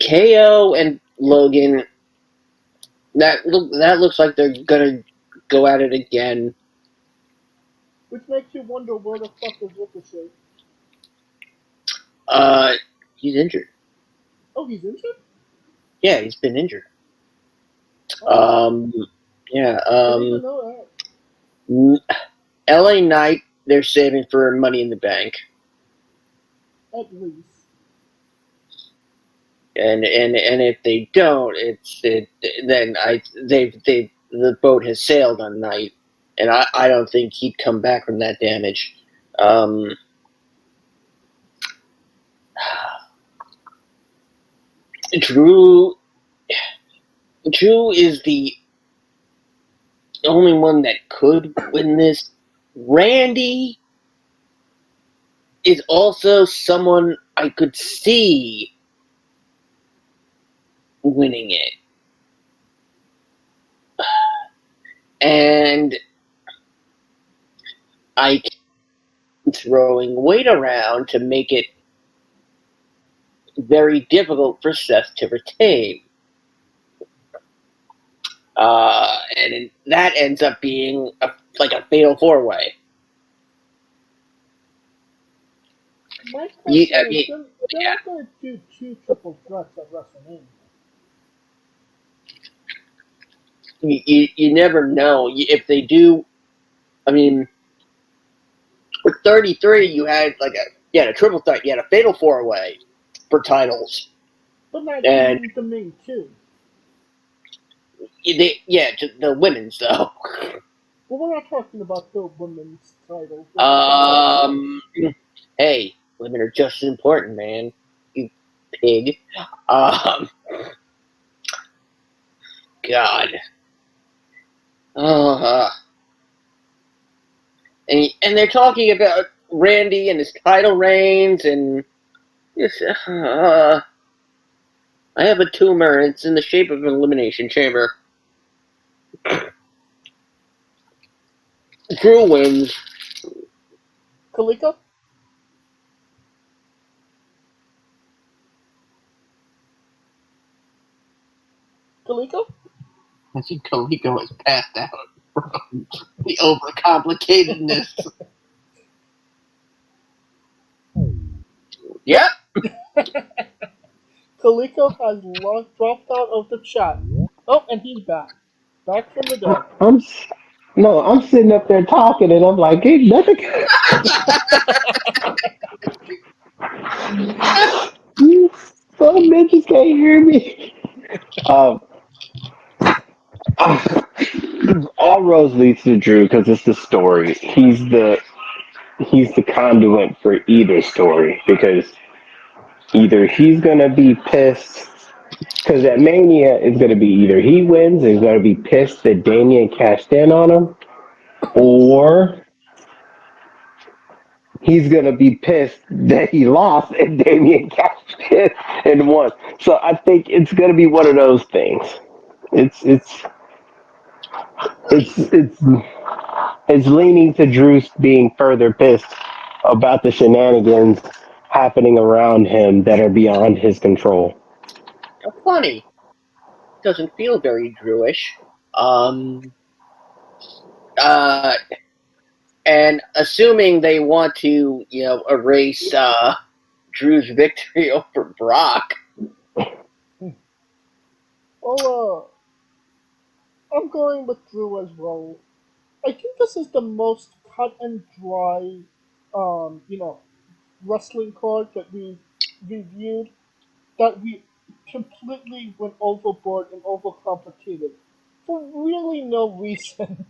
KO and Logan. That looks like they're gonna go at it again. Which makes you wonder where the fuck is Ricochet? He's injured. Oh, he's injured? Yeah, he's been injured. Yeah. I didn't even know that. LA Knight, they're saving for Money in the Bank. At least. And if they don't, then the boat has sailed on Knight, and I don't think he'd come back from that damage. Drew is the only one that could win this. Randy is also someone I could see winning it. And I keep throwing weight around to make it very difficult for Seth to retain. And that ends up being like a fatal four-way. My question is, they're not going to do 2 triple threats at WrestleMania. You never know. If they do, I mean, with 33, you had a triple threat. You had a fatal four-way for titles. But not the main 2. The women's, though. Well, we're not talking about the women's titles. Hey, women are just as important, man. You pig. God. And they're talking about Randy and his title reigns, and I have a tumor. It's in the shape of an elimination chamber. Drew wins. Kaliko? Kaliko? I think Kaliko has passed out from the overcomplicatedness. Yep. Kaliko has dropped out of the chat. Oh, and he's back. Back from the dead. I'm sitting up there talking, and I'm like, ain't nothing. You some bitches can't hear me. All roads leads to Drew because it's the story. He's the conduit for either story because either he's gonna be pissed because at Mania is gonna be either he wins and he's gonna be pissed that Damian cashed in on him, or he's gonna be pissed that he lost and Damian cashed in and won. So I think it's gonna be one of those things. It's leaning to Drew being further pissed about the shenanigans happening around him that are beyond his control. Funny. Doesn't feel very Drewish. And assuming they want to, erase Drew's victory over Brock. Well, I'm going with Drew as well. I think this is the most cut and dry, wrestling card that we reviewed. That we completely went overboard and overcomplicated for really no reason.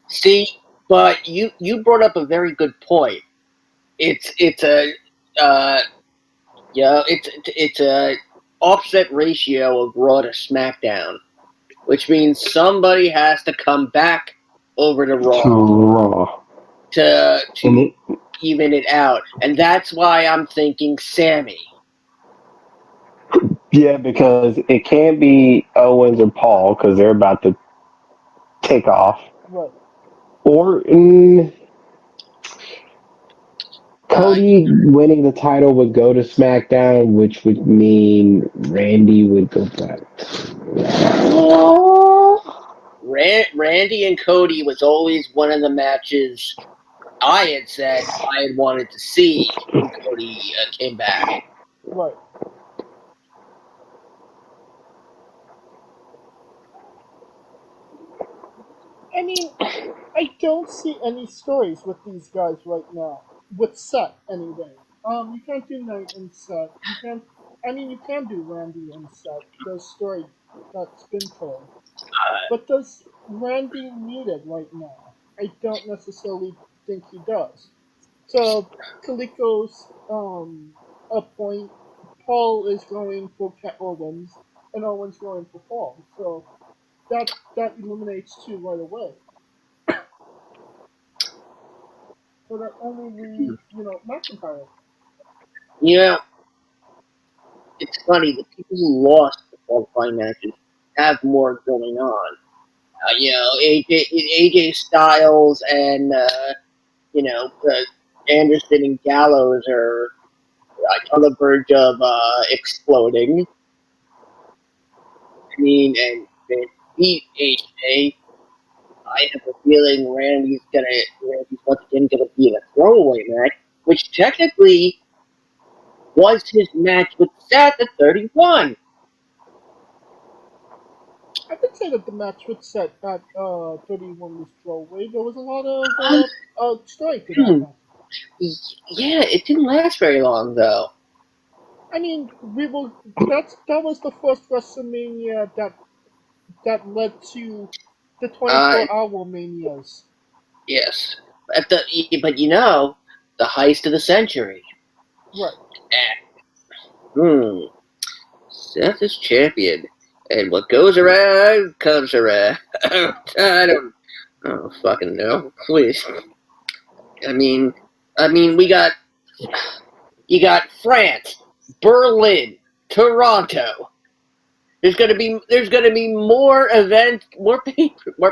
See, but you brought up a very good point. It's a offset ratio of Raw to SmackDown, which means somebody has to come back over to Raw Raw. to even it out, and that's why I'm thinking Sammy. Yeah, because it can't be Owens or Paul because they're about to take off. Right. Or Cody winning the title would go to SmackDown, which would mean Randy would go back. Randy and Cody was always one of the matches I had said I had wanted to see when Cody came back. Right. I mean, I don't see any stories with these guys right now. With Seth, anyway. You can't do Knight and Seth. You can't. I mean, you can do Randy and Seth. The story that's been told. But does Randy need it right now? I don't necessarily think he does. So Kaliko's a point. Paul is going for Owens, and Owens going for Paul. So that eliminates two right away. So that only leaves, McIntyre. You know, it's funny, the people who lost the qualifying matches have more going on. AJ Styles and Anderson and Gallows are on the verge of exploding. I mean, and beat AJ. I have a feeling Randy's once again gonna be in a throwaway match, which technically was his match with Seth at 31. I could say that the match with Seth at 31 was throwaway. There was a lot of story to that Hmm. match. Yeah, it didn't last very long though. I mean, that was the first WrestleMania that led to the Uh, 24-hour manias. yes, but the heist of the century. Right. Hmm. Seth is champion, and what goes around comes around. I don't fucking know. Please. I mean, you got France, Berlin, Toronto. There's gonna be more events, more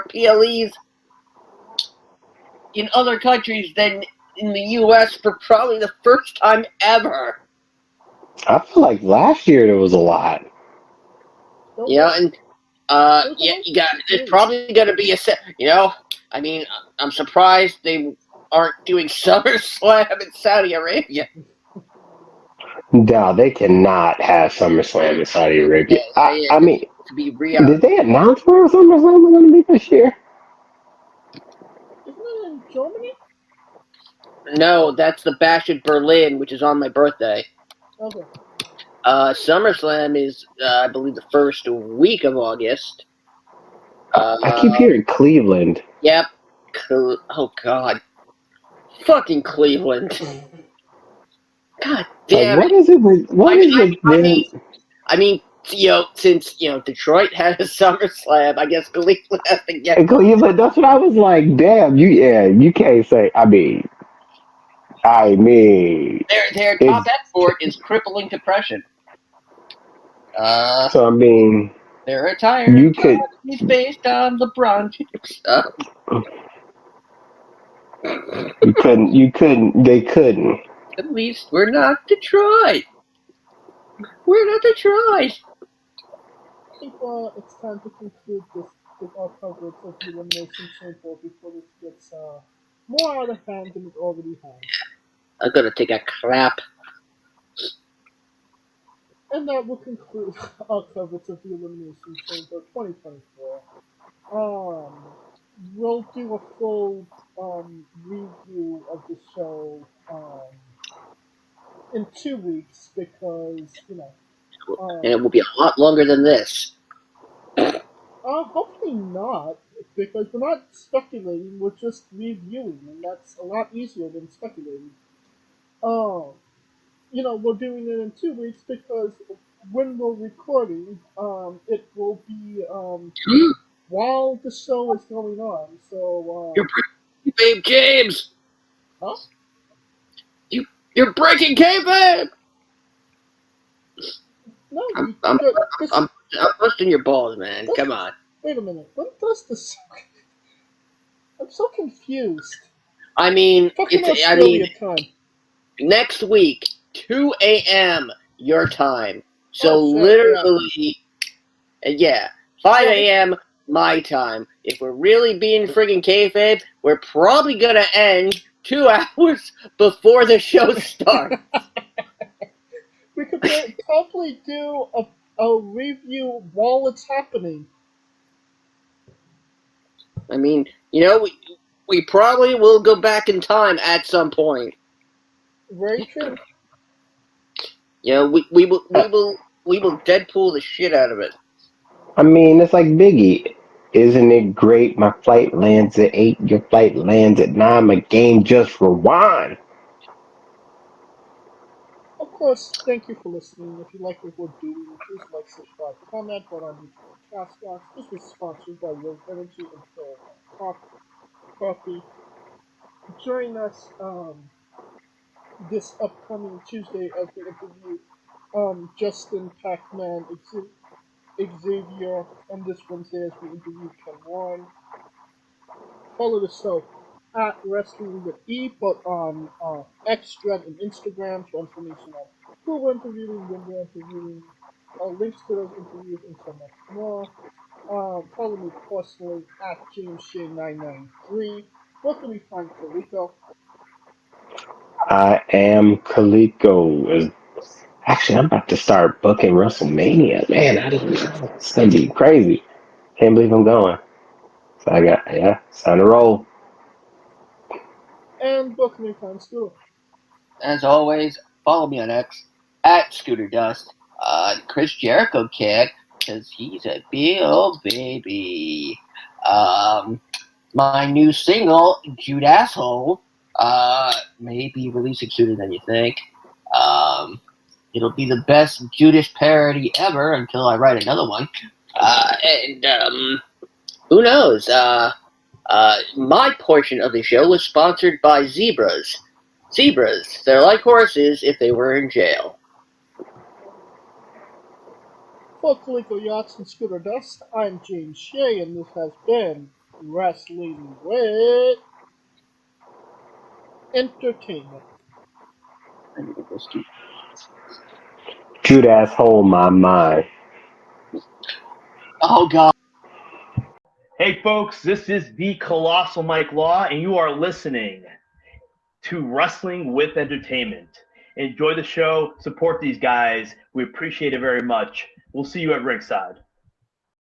PLEs in other countries than in the U.S. for probably the first time ever. I feel like last year there was a lot. There You know, was. and There was a yeah, lot you of got. There's PLEs. probably gonna be a set. I mean, I'm surprised they aren't doing SummerSlam in Saudi Arabia. No, they cannot have SummerSlam in Saudi Arabia. I mean, To be real. did they announce where SummerSlam was going to be this year? Isn't it in Germany? No, that's the Bash at Berlin, which is on my birthday. Okay. SummerSlam is, I believe, the first week of August. I keep hearing Cleveland. Yep. Oh God, fucking Cleveland. God Like, damn it. what is it? What is it? I mean, since Detroit had a SummerSlam, I guess Cleveland has to get one. Cleveland. That's what I was like. Damn, you can't say. Their top it's export is crippling depression. so. I mean, Their entire you could, economy is based on LeBron James. they couldn't. At least we're not Detroit. We're not Detroit. I think it's time to conclude this our coverage of the Elimination Chamber before this gets more out of hand than it already has. I'm gonna take a crap. And that will conclude our coverage of the Elimination Chamber 2024. We'll do a full review of the show in 2 weeks because And it will be a lot longer than this. hopefully not, because we're not speculating, we're just reviewing, and that's a lot easier than speculating. Um, we're doing it in 2 weeks because when we're recording, it will be while the show is going on. So, You're Babe James. huh? You're breaking kayfabe! No, I'm this, busting your balls, man. Come on. wait a minute. When does this? I'm so confused. I mean, Fucking Australia time. next week, 2 a.m. your time. So Oh, shit, yeah. literally, yeah, 5 a.m. my time. If we're really being friggin' kayfabe, we're probably gonna end 2 hours before the show starts. We could probably do a review while it's happening. I mean, we probably will go back in time at some point. Very true. We will Deadpool the shit out of it. I mean, it's like Biggie. Isn't it great? My flight lands at 8, your flight lands at 9. My game just rewind. Of course, thank you for listening. If you like what we're doing, please like, subscribe, comment, but on YouTube and Castbox. This was sponsored by Rose Energy and Fair Coffee. Join us this upcoming Tuesday as we interview Justin Pac-Man Xavier, and this Wednesday as we interview Ken Warren. Follow the show at Wrestling with E, but on X, and Instagram for information on who we're interviewing, when we're interviewing, links to those interviews, and so much more. Follow me personally at JamesShay993. Where can we find Kaliko? I am Kaliko. Actually, I'm about to start booking WrestleMania. Man, I didn't know. It's going to be crazy. Can't believe I'm going. So it's time to roll. And where can we find Scooter? As always, follow me on X at Scooter Dust. Chris Jericho kid, because he's a big old baby. My new single, Jude Asshole, may be releasing sooner than you think. It'll be the best Judas parody ever until I write another one. Who knows? My portion of the show was sponsored by Zebras. Zebras, they're like horses if they were in jail. For Kaliko Yachts and Scooter Dust, I'm James Shea, and this has been Wrestling with Entertainment. Cute asshole, my mind. Oh, God. Hey, folks, this is the Colossal Mike Law, and you are listening to Wrestling with Entertainment. Enjoy the show. Support these guys. We appreciate it very much. We'll see you at ringside.